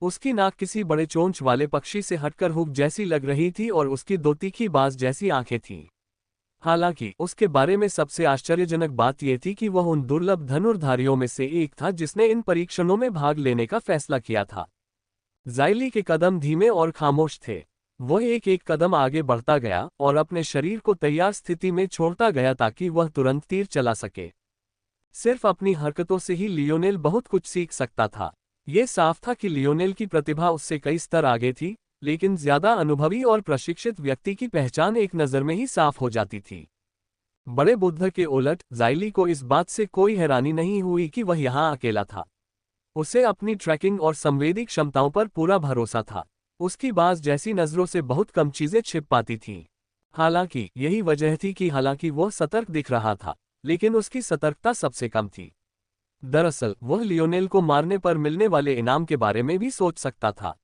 उसकी नाक किसी बड़े चोंच वाले पक्षी से हटकर हुक जैसी लग रही थी और उसकी दो तीखी बाज जैसी आंखें थीं। हालांकि उसके बारे में सबसे आश्चर्यजनक बात यह थी कि वह उन दुर्लभ धनुर्धारियों में से एक था जिसने इन परीक्षणों में भाग लेने का फैसला किया था। ज़ाइली के कदम धीमे और खामोश थे। वह एक एक कदम आगे बढ़ता गया और अपने शरीर को तैयार स्थिति में छोड़ता गया ताकि वह तुरंत तीर चला सके। सिर्फ अपनी हरकतों से ही लियोनेल बहुत कुछ सीख सकता था। ये साफ था कि लियोनेल की प्रतिभा उससे कई स्तर आगे थी, लेकिन ज्यादा अनुभवी और प्रशिक्षित व्यक्ति की पहचान एक नज़र में ही साफ हो जाती थी। बड़े बुद्ध के उलट ज़ाइली को इस बात से कोई हैरानी नहीं हुई कि वह यहाँ अकेला था। उसे अपनी ट्रैकिंग और संवेदी क्षमताओं पर पूरा भरोसा था। उसकी बाज जैसी नज़रों से बहुत कम चीजें छिप पाती थीं। हालांकि यही वजह थी कि हालांकि वह सतर्क दिख रहा था, लेकिन उसकी सतर्कता सबसे कम थी। दरअसल वह लियोनेल को मारने पर मिलने वाले इनाम के बारे में भी सोच सकता था।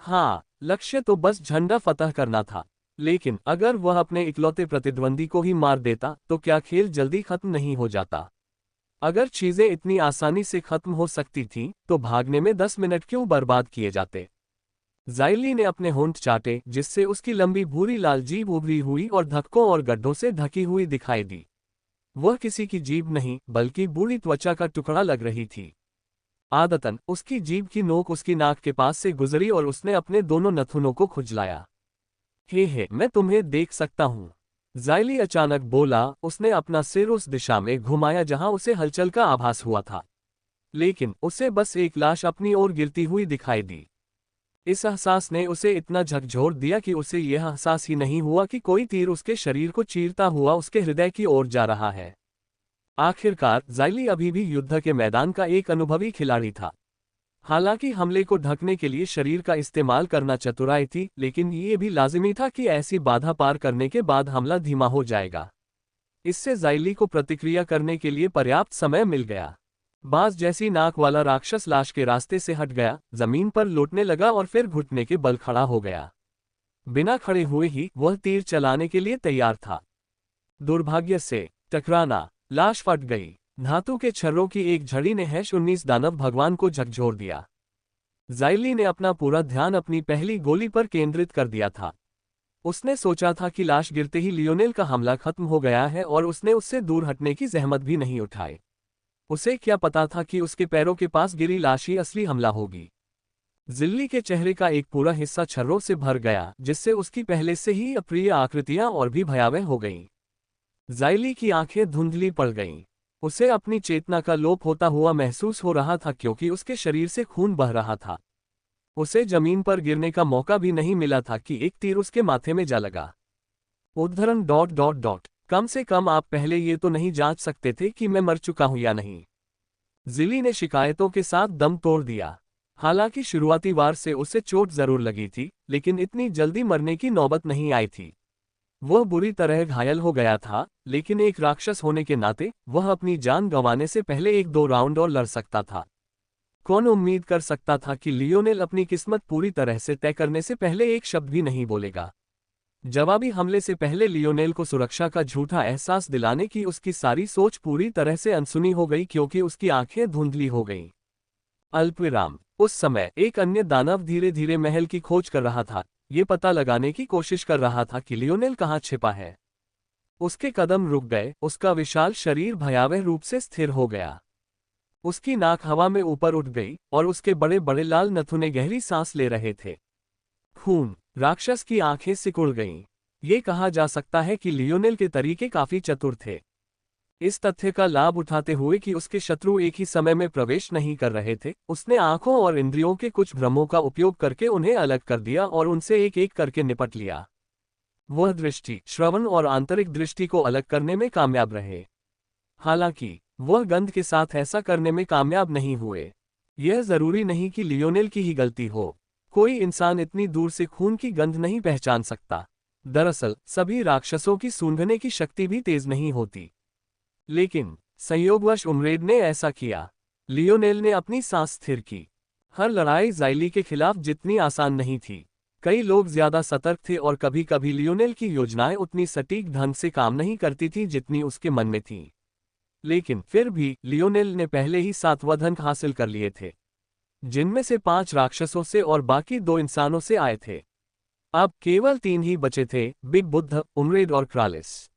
हाँ, लक्ष्य तो बस झंडा फतह करना था, लेकिन अगर वह अपने इकलौते प्रतिद्वंदी को ही मार देता तो क्या खेल जल्दी खत्म नहीं हो जाता? अगर चीजें इतनी आसानी से खत्म हो सकती थीं, तो भागने में 10 मिनट क्यों बर्बाद किए जाते? ज़ाइली ने अपने होंठ चाटे, जिससे उसकी लंबी भूरी लाल जीभ उभरी हुई और धक्कों और गड्ढों से ढकी हुई दिखाई दी। वह किसी की जीभ नहीं, बल्कि बूढ़ी त्वचा का टुकड़ा लग रही थी। आदतन उसकी जीभ की नोक उसकी नाक के पास से गुजरी और उसने अपने दोनों नथुनों को खुजलाया। हे, मैं तुम्हें देख सकता हूँ, ज़ाइली अचानक बोला। उसने अपना सिर उस दिशा में घुमाया जहां उसे हलचल का आभास हुआ था, लेकिन उसे बस एक लाश अपनी ओर गिरती हुई दिखाई दी। इस एहसास ने उसे इतना झकझोर दिया कि उसे यह एहसास ही नहीं हुआ कि कोई तीर उसके शरीर को चीरता हुआ उसके हृदय की ओर जा रहा है। आखिरकार ज़ाइली अभी भी युद्ध के मैदान का एक अनुभवी खिलाड़ी था। हालांकि हमले को ढकने के लिए शरीर का इस्तेमाल करना चतुराई थी, लेकिन ये भी लाजिमी था कि ऐसी बाधा पार करने के बाद हमला धीमा हो जाएगा। इससे ज़ाइली को प्रतिक्रिया करने के लिए पर्याप्त समय मिल गया। बाज जैसी नाक वाला राक्षस लाश के रास्ते से हट गया, जमीन पर लौटने लगा और फिर घुटने के बल खड़ा हो गया। बिना खड़े हुए ही वह तीर चलाने के लिए तैयार था। दुर्भाग्य से टकराना, लाश फट गई। धातु के छर्रों की एक झड़ी ने #19 दानव भगवान को झकझोर दिया। ज़ाइली ने अपना पूरा ध्यान अपनी पहली गोली पर केंद्रित कर दिया था। उसने सोचा था कि लाश गिरते ही लियोनेल का हमला खत्म हो गया है और उसने उससे दूर हटने की जहमत भी नहीं उठाई। उसे क्या पता था कि उसके पैरों के पास गिरी लाश ही असली हमला होगी। ज़िल्ली के चेहरे का एक पूरा हिस्सा छर्रों से भर गया, जिससे उसकी पहले से ही अप्रिय आकृतियां और भी भयावह हो गईं। ज़ाइली की आंखें धुंधली पड़ गईं। उसे अपनी चेतना का लोप होता हुआ महसूस हो रहा था क्योंकि उसके शरीर से खून बह रहा था। उसे जमीन पर गिरने का मौका भी नहीं मिला था कि एक तीर उसके माथे में जा लगा। उद्धरण ... कम से कम आप पहले ये तो नहीं जांच सकते थे कि मैं मर चुका हूं या नहीं? ज़िली ने शिकायतों के साथ दम तोड़ दिया। हालांकि शुरुआती वार से उसे चोट जरूर लगी थी, लेकिन इतनी जल्दी मरने की नौबत नहीं आई थी। वह बुरी तरह घायल हो गया था, लेकिन एक राक्षस होने के नाते वह अपनी जान गंवाने से पहले 1-2 राउंड और लड़ सकता था। कौन उम्मीद कर सकता था कि लियोनेल अपनी किस्मत पूरी तरह से तय करने से पहले एक शब्द भी नहीं बोलेगा। जवाबी हमले से पहले लियोनेल को सुरक्षा का झूठा एहसास दिलाने की उसकी सारी सोच पूरी तरह से अनसुनी हो गई क्योंकि उसकी आंखें धुंधली हो गईं। अल्पविराम। उस समय एक अन्य दानव धीरे धीरे महल की खोज कर रहा था, ये पता लगाने की कोशिश कर रहा था कि लियोनेल कहाँ छिपा है। उसके कदम रुक गए, उसका विशाल शरीर भयावह रूप से स्थिर हो गया। उसकी नाक हवा में ऊपर उठ गई और उसके बड़े बड़े लाल नथुने गहरी सांस ले रहे थे। खून। राक्षस की आंखें सिकुड़ गईं। ये कहा जा सकता है कि लियोनेल के तरीके काफी चतुर थे। इस तथ्य का लाभ उठाते हुए कि उसके शत्रु एक ही समय में प्रवेश नहीं कर रहे थे, उसने आंखों और इंद्रियों के कुछ भ्रमों का उपयोग करके उन्हें अलग कर दिया और उनसे एक एक करके निपट लिया। वह दृष्टि, श्रवण और आंतरिक दृष्टि को अलग करने में कामयाब रहे। हालांकि वह गंध के साथ ऐसा करने में कामयाब नहीं हुए। यह जरूरी नहीं कि लियोनेल की ही गलती हो। कोई इंसान इतनी दूर से खून की गंध नहीं पहचान सकता। दरअसल सभी राक्षसों की सूंघने की शक्ति भी तेज नहीं होती। लेकिन संयोगवश उमरेड ने ऐसा किया। लियोनेल ने अपनी सांस स्थिर की। हर लड़ाई ज़ाइली के खिलाफ जितनी आसान नहीं थी। कई लोग ज्यादा सतर्क थे और कभी कभी लियोनेल की योजनाएं उतनी सटीक ढंग से काम नहीं करती थी जितनी उसके मन में थी। लेकिन फिर भी लियोनेल ने पहले ही 7 वधंक हासिल कर लिए थे, जिनमें से 5 राक्षसों से और बाकी 2 इंसानों से आए थे। अब केवल 3 ही बचे थे, बिग बुद्ध, उमरेड और क्रालिस।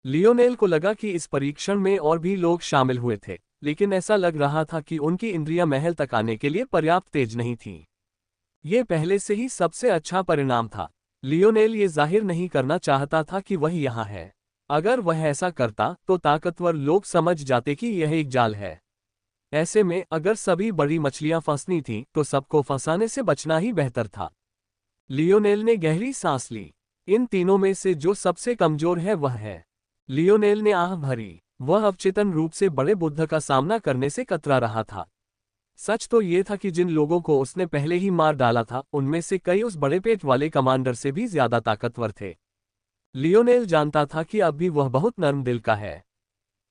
लियोनेल को लगा कि इस परीक्षण में और भी लोग शामिल हुए थे, लेकिन ऐसा लग रहा था कि उनकी इंद्रियां महल तक आने के लिए पर्याप्त तेज नहीं थीं। ये पहले से ही सबसे अच्छा परिणाम था। लियोनेल ये जाहिर नहीं करना चाहता था कि वह यहाँ है। अगर वह ऐसा करता तो ताकतवर लोग समझ जाते कि यह एक जाल है। ऐसे में अगर सभी बड़ी मछलियां फंसनी थीं तो सबको फंसाने से बचना ही बेहतर था। लियोनेल ने गहरी सांस ली। इन तीनों में से जो सबसे कमजोर है वह है। लियोनेल ने आह भरी। वह अवचेतन रूप से बड़े बुद्ध का सामना करने से कतरा रहा था। सच तो ये था कि जिन लोगों को उसने पहले ही मार डाला था उनमें से कई उस बड़े पेट वाले कमांडर से भी ज्यादा ताकतवर थे। लियोनेल जानता था कि अब भी वह बहुत नर्म दिल का है,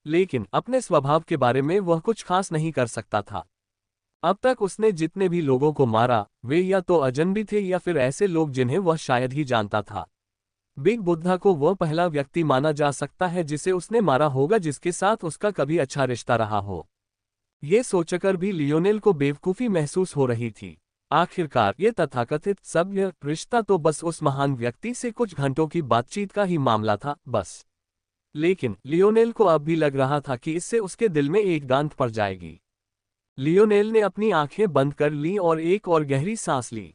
लेकिन अपने स्वभाव के बारे में वह कुछ खास नहीं कर सकता था। अब तक उसने जितने भी लोगों को मारा वे या तो अजनबी थे या फिर ऐसे लोग जिन्हें वह शायद ही जानता था। बिग बुद्धा को वह पहला व्यक्ति माना जा सकता है जिसे उसने मारा होगा जिसके साथ उसका कभी अच्छा रिश्ता रहा हो। ये सोचकर भी लियोनेल को बेवकूफ़ी महसूस हो रही थी। आखिरकार ये तथाकथित सभ्य रिश्ता तो बस उस महान व्यक्ति से कुछ घंटों की बातचीत का ही मामला था, बस। लेकिन लियोनेल को अब भी लग रहा था कि इससे उसके दिल में एक गांठ पड़ जाएगी। लियोनेल ने अपनी आंखें बंद कर लीं और एक और गहरी सांस ली।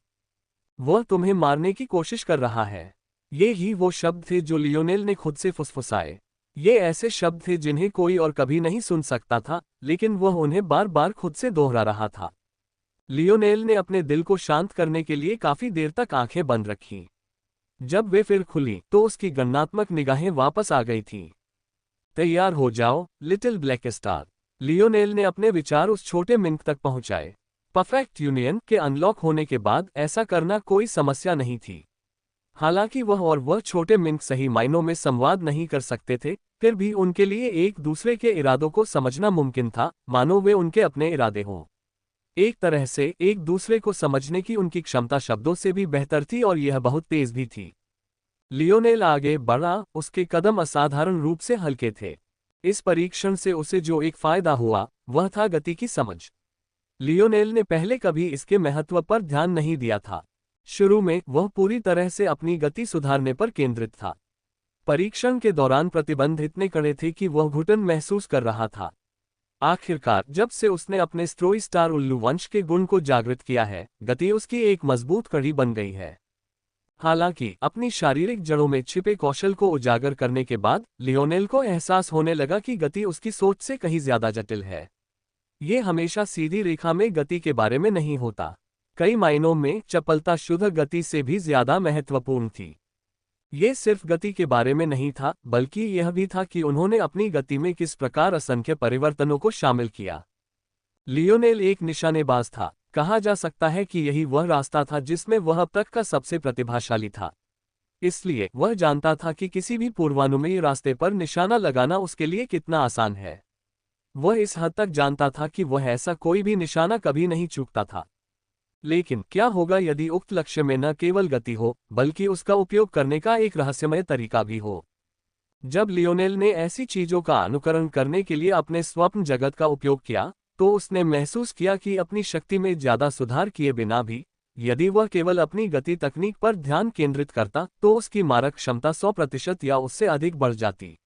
वह तुम्हें मारने की कोशिश कर रहा है। ये ही वो शब्द थे जो लियोनेल ने खुद से फुसफुसाए। ये ऐसे शब्द थे जिन्हें कोई और कभी नहीं सुन सकता था, लेकिन वह उन्हें बार बार खुद से दोहरा रहा था। लियोनेल ने अपने दिल को शांत करने के लिए काफी देर तक आंखें बंद रखीं। जब वे फिर खुली तो उसकी गणनात्मक निगाहें वापस आ गई थीं। तैयार हो जाओ, लिटिल ब्लैक स्टार। लियोनेल ने अपने विचार उस छोटे मिनट तक पहुंचाए। परफेक्ट यूनियन के अनलॉक होने के बाद ऐसा करना कोई समस्या नहीं थी। हालांकि वह छोटे मिंक सही मायनों में संवाद नहीं कर सकते थे, फिर भी उनके लिए एक दूसरे के इरादों को समझना मुमकिन था, मानो वे उनके अपने इरादे हों। एक तरह से एक दूसरे को समझने की उनकी क्षमता शब्दों से भी बेहतर थी और यह बहुत तेज भी थी। लियोनेल आगे बढ़ा, उसके कदम असाधारण रूप से हल्के थे। इस परीक्षण से उसे जो एक फायदा हुआ वह था गति की समझ। लियोनेल ने पहले कभी इसके महत्व पर ध्यान नहीं दिया था। शुरू में वह पूरी तरह से अपनी गति सुधारने पर केंद्रित था। परीक्षण के दौरान प्रतिबंध इतने कड़े थे कि वह घुटन महसूस कर रहा था। आखिरकार जब से उसने अपने स्ट्रोई स्टार उल्लू वंश के गुण को जागृत किया है, गति उसकी एक मजबूत कड़ी बन गई है। हालांकि अपनी शारीरिक जड़ों में छिपे कौशल को उजागर करने के बाद लियोनेल को एहसास होने लगा कि गति उसकी सोच से कहीं ज्यादा जटिल है। ये हमेशा सीधी रेखा में गति के बारे में नहीं होता। कई मायनों में चपलता शुद्ध गति से भी ज्यादा महत्वपूर्ण थी। ये सिर्फ गति के बारे में नहीं था, बल्कि यह भी था कि उन्होंने अपनी गति में किस प्रकार असंख्य परिवर्तनों को शामिल किया। लियोनेल एक निशानेबाज था। कहा जा सकता है कि यही वह रास्ता था जिसमें वह अब तक का सबसे प्रतिभाशाली था। इसलिए वह जानता था कि किसी भी पूर्वानुमेय रास्ते पर निशाना लगाना उसके लिए कितना आसान है। वह इस हद तक जानता था कि वह ऐसा कोई भी निशाना कभी नहीं चूकता था। लेकिन क्या होगा यदि उक्त लक्ष्य में न केवल गति हो, बल्कि उसका उपयोग करने का एक रहस्यमय तरीका भी हो? जब लियोनेल ने ऐसी चीजों का अनुकरण करने के लिए अपने स्वप्न जगत का उपयोग किया, तो उसने महसूस किया कि अपनी शक्ति में ज्यादा सुधार किए बिना भी, यदि वह केवल अपनी गति तकनीक पर ध्यान केंद्रित करता, तो उसकी मारक क्षमता 100% या उससे अधिक बढ़ जाती।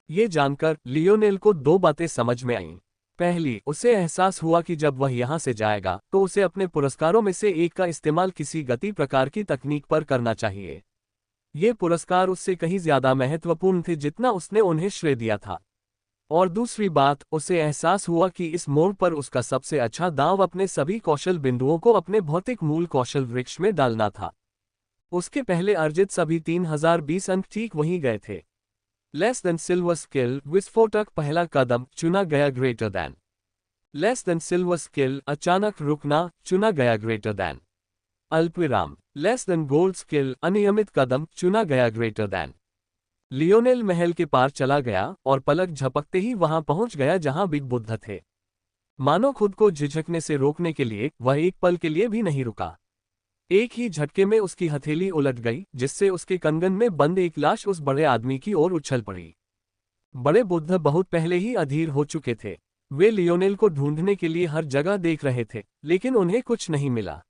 ये जानकर लियोनेल को दो बातें समझ में आईं। पहली, उसे एहसास हुआ कि जब वह यहाँ से जाएगा तो उसे अपने पुरस्कारों में से एक का इस्तेमाल किसी गति प्रकार की तकनीक पर करना चाहिए। ये पुरस्कार उससे कहीं ज्यादा महत्वपूर्ण थे जितना उसने उन्हें श्रेय दिया था। और दूसरी बात, उसे एहसास हुआ कि इस मोड़ पर उसका सबसे अच्छा दांव अपने सभी कौशल बिंदुओं को अपने भौतिक मूल कौशल वृक्ष में डालना था। उसके पहले अर्जित सभी 3020 अंक ठीक वहीं गए थे। लेस देन सिल्वर स्किल विस्फोटक पहला कदम चुना गया greater than. Less than silver skill अचानक रुकना चुना गया ग्रेटर दैन। अल्पविराम लेस देन गोल्ड स्किल अनियमित कदम चुना गया ग्रेटर दैन। लियोनेल महल के पार चला गया और पलक झपकते ही वहां पहुंच गया जहां बिग बुद्ध थे। मानो खुद को झिझकने से रोकने के लिए वह एक पल के लिए भी नहीं रुका। एक ही झटके में उसकी हथेली उलट गई, जिससे उसके कंगन में बंद एक लाश उस बड़े आदमी की ओर उछल पड़ी। बड़े बुद्ध बहुत पहले ही अधीर हो चुके थे। वे लियोनेल को ढूंढने के लिए हर जगह देख रहे थे, लेकिन उन्हें कुछ नहीं मिला।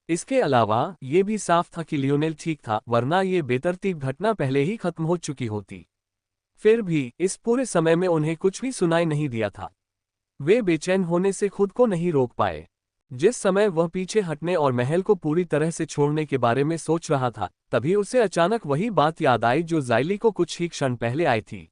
इसके अलावा ये भी साफ था कि लियोनेल ठीक था, वरना ये बेतरतीब घटना पहले ही खत्म हो चुकी होती। फिर भी इस पूरे समय में उन्हें कुछ भी सुनाई नहीं दिया था। वे बेचैन होने से खुद को नहीं रोक पाए। जिस समय वह पीछे हटने और महल को पूरी तरह से छोड़ने के बारे में सोच रहा था, तभी उसे अचानक वही बात याद आई जो ज़ाइली को कुछ ही क्षण पहले आई थी।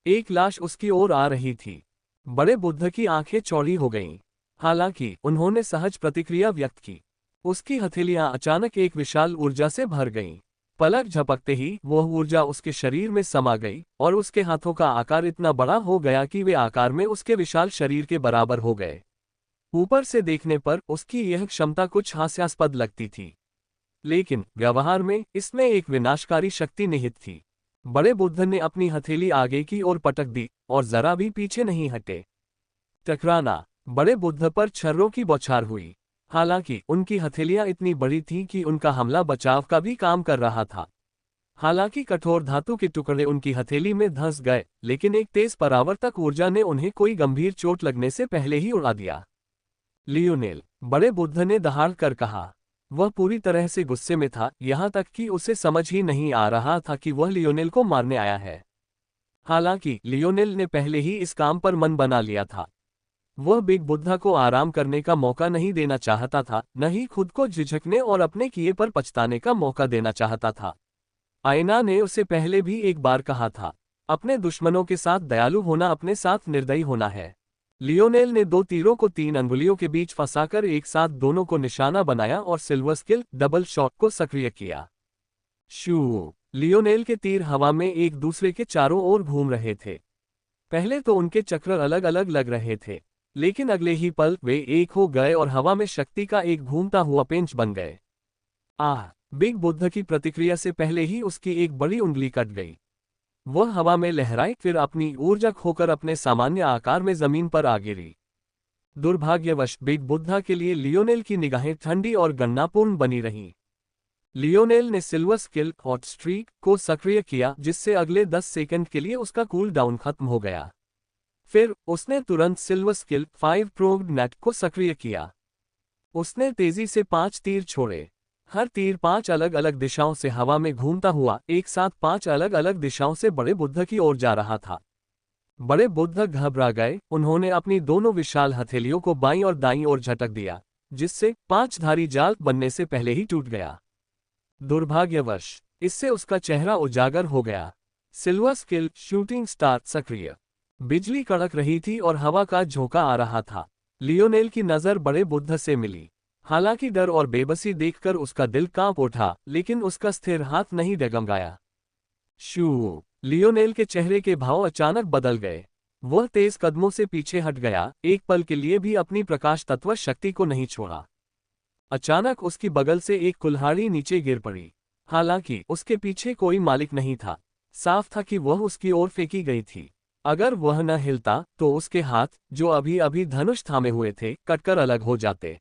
एक लाश उसकी ओर आ रही थी। बड़े बुद्ध की आंखें चौड़ी हो गईं। हालांकि उन्होंने सहज प्रतिक्रिया व्यक्त की। उसकी हथेलियां अचानक एक विशाल ऊर्जा से भर गईं। पलक झपकते ही वह ऊर्जा उसके शरीर में समा गई और उसके हाथों का आकार इतना बड़ा हो गया कि वे आकार में उसके विशाल शरीर के बराबर हो गए। ऊपर से देखने पर उसकी यह क्षमता कुछ हास्यास्पद लगती थी, लेकिन व्यवहार में इसमें एक विनाशकारी शक्ति निहित थी। बड़े बुद्ध ने अपनी हथेली आगे की ओर पटक दी और जरा भी पीछे नहीं हटे। टकराना। बड़े बुद्ध पर छर्रों की बौछार हुई। हालांकि उनकी हथेलियां इतनी बड़ी थीं कि उनका हमला बचाव का भी काम कर रहा था। हालांकि कठोर धातु के टुकड़े उनकी हथेली में धंस गए, लेकिन एक तेज परावर्तक ऊर्जा ने उन्हें कोई गंभीर चोट लगने से पहले ही उड़ा दिया। लियोनेल, बड़े बुद्ध ने दहाड़ कर कहा। वह पूरी तरह से गुस्से में था, यहाँ तक कि उसे समझ ही नहीं आ रहा था कि वह लियोनेल को मारने आया है। हालांकि लियोनेल ने पहले ही इस काम पर मन बना लिया था। वह बिग बुद्धा को आराम करने का मौका नहीं देना चाहता था, न ही खुद को झिझकने और अपने किए पर पछताने का मौका देना चाहता था। आयना ने उसे पहले भी एक बार कहा था, अपने दुश्मनों के साथ दयालु होना अपने साथ निर्दयी होना है। लियोनेल ने दो तीरों को 3 अंगुलियों के बीच फंसाकर एक साथ दोनों को निशाना बनाया और सिल्वर स्किल डबल शॉट को सक्रिय किया। शू! लियोनेल के तीर हवा में एक दूसरे के चारों ओर घूम रहे थे। पहले तो उनके चक्र अलग अलग लग रहे थे, लेकिन अगले ही पल वे एक हो गए और हवा में शक्ति का एक घूमता हुआ पेंच बन गए। बिग बुद्ध की प्रतिक्रिया से पहले ही उसकी एक बड़ी उंगली कट गई। वह हवा में लहराई, फिर अपनी ऊर्जा खोकर अपने सामान्य आकार में जमीन पर आ गिरी। दुर्भाग्यवश बिग बुद्धा के लिए लियोनेल की निगाहें ठंडी और गणनापूर्ण बनी रहीं। लियोनेल ने सिल्वर स्किल हॉट स्ट्रीक को सक्रिय किया, जिससे अगले 10 सेकंड के लिए उसका कूल डाउन खत्म हो गया। फिर उसने तुरंत सिल्वर स्किल 5 प्रोग्ड नेट को सक्रिय किया। उसने तेजी से 5 तीर छोड़े। हर तीर 5 अलग अलग दिशाओं से हवा में घूमता हुआ एक साथ 5 अलग अलग दिशाओं से बड़े बुद्ध की ओर जा रहा था। बड़े बुद्ध घबरा गए। उन्होंने अपनी दोनों विशाल हथेलियों को बाईं और दाईं ओर झटक दिया, जिससे 5 धारी जाल बनने से पहले ही टूट गया। दुर्भाग्यवश इससे उसका चेहरा उजागर हो गया। सिल्वर स्किल शूटिंग स्टार सक्रिय। बिजली कड़क रही थी और हवा का झोंका आ रहा था। लियोनेल की नजर बड़े बुद्ध से मिली। हालांकि डर और बेबसी देखकर उसका दिल कांप उठा, लेकिन उसका स्थिर हाथ नहीं डगमगाया। शू! लियोनेल के चेहरे के भाव अचानक बदल गए। वह तेज कदमों से पीछे हट गया, एक पल के लिए भी अपनी प्रकाश तत्व शक्ति को नहीं छोड़ा। अचानक उसकी बगल से एक कुल्हाड़ी नीचे गिर पड़ी। हालांकि उसके पीछे कोई मालिक नहीं था। साफ था कि वह उसकी ओर फेंकी गई थी। अगर वह न हिलता तो उसके हाथ, जो अभी अभी धनुष थामे हुए थे, कटकर अलग हो जाते।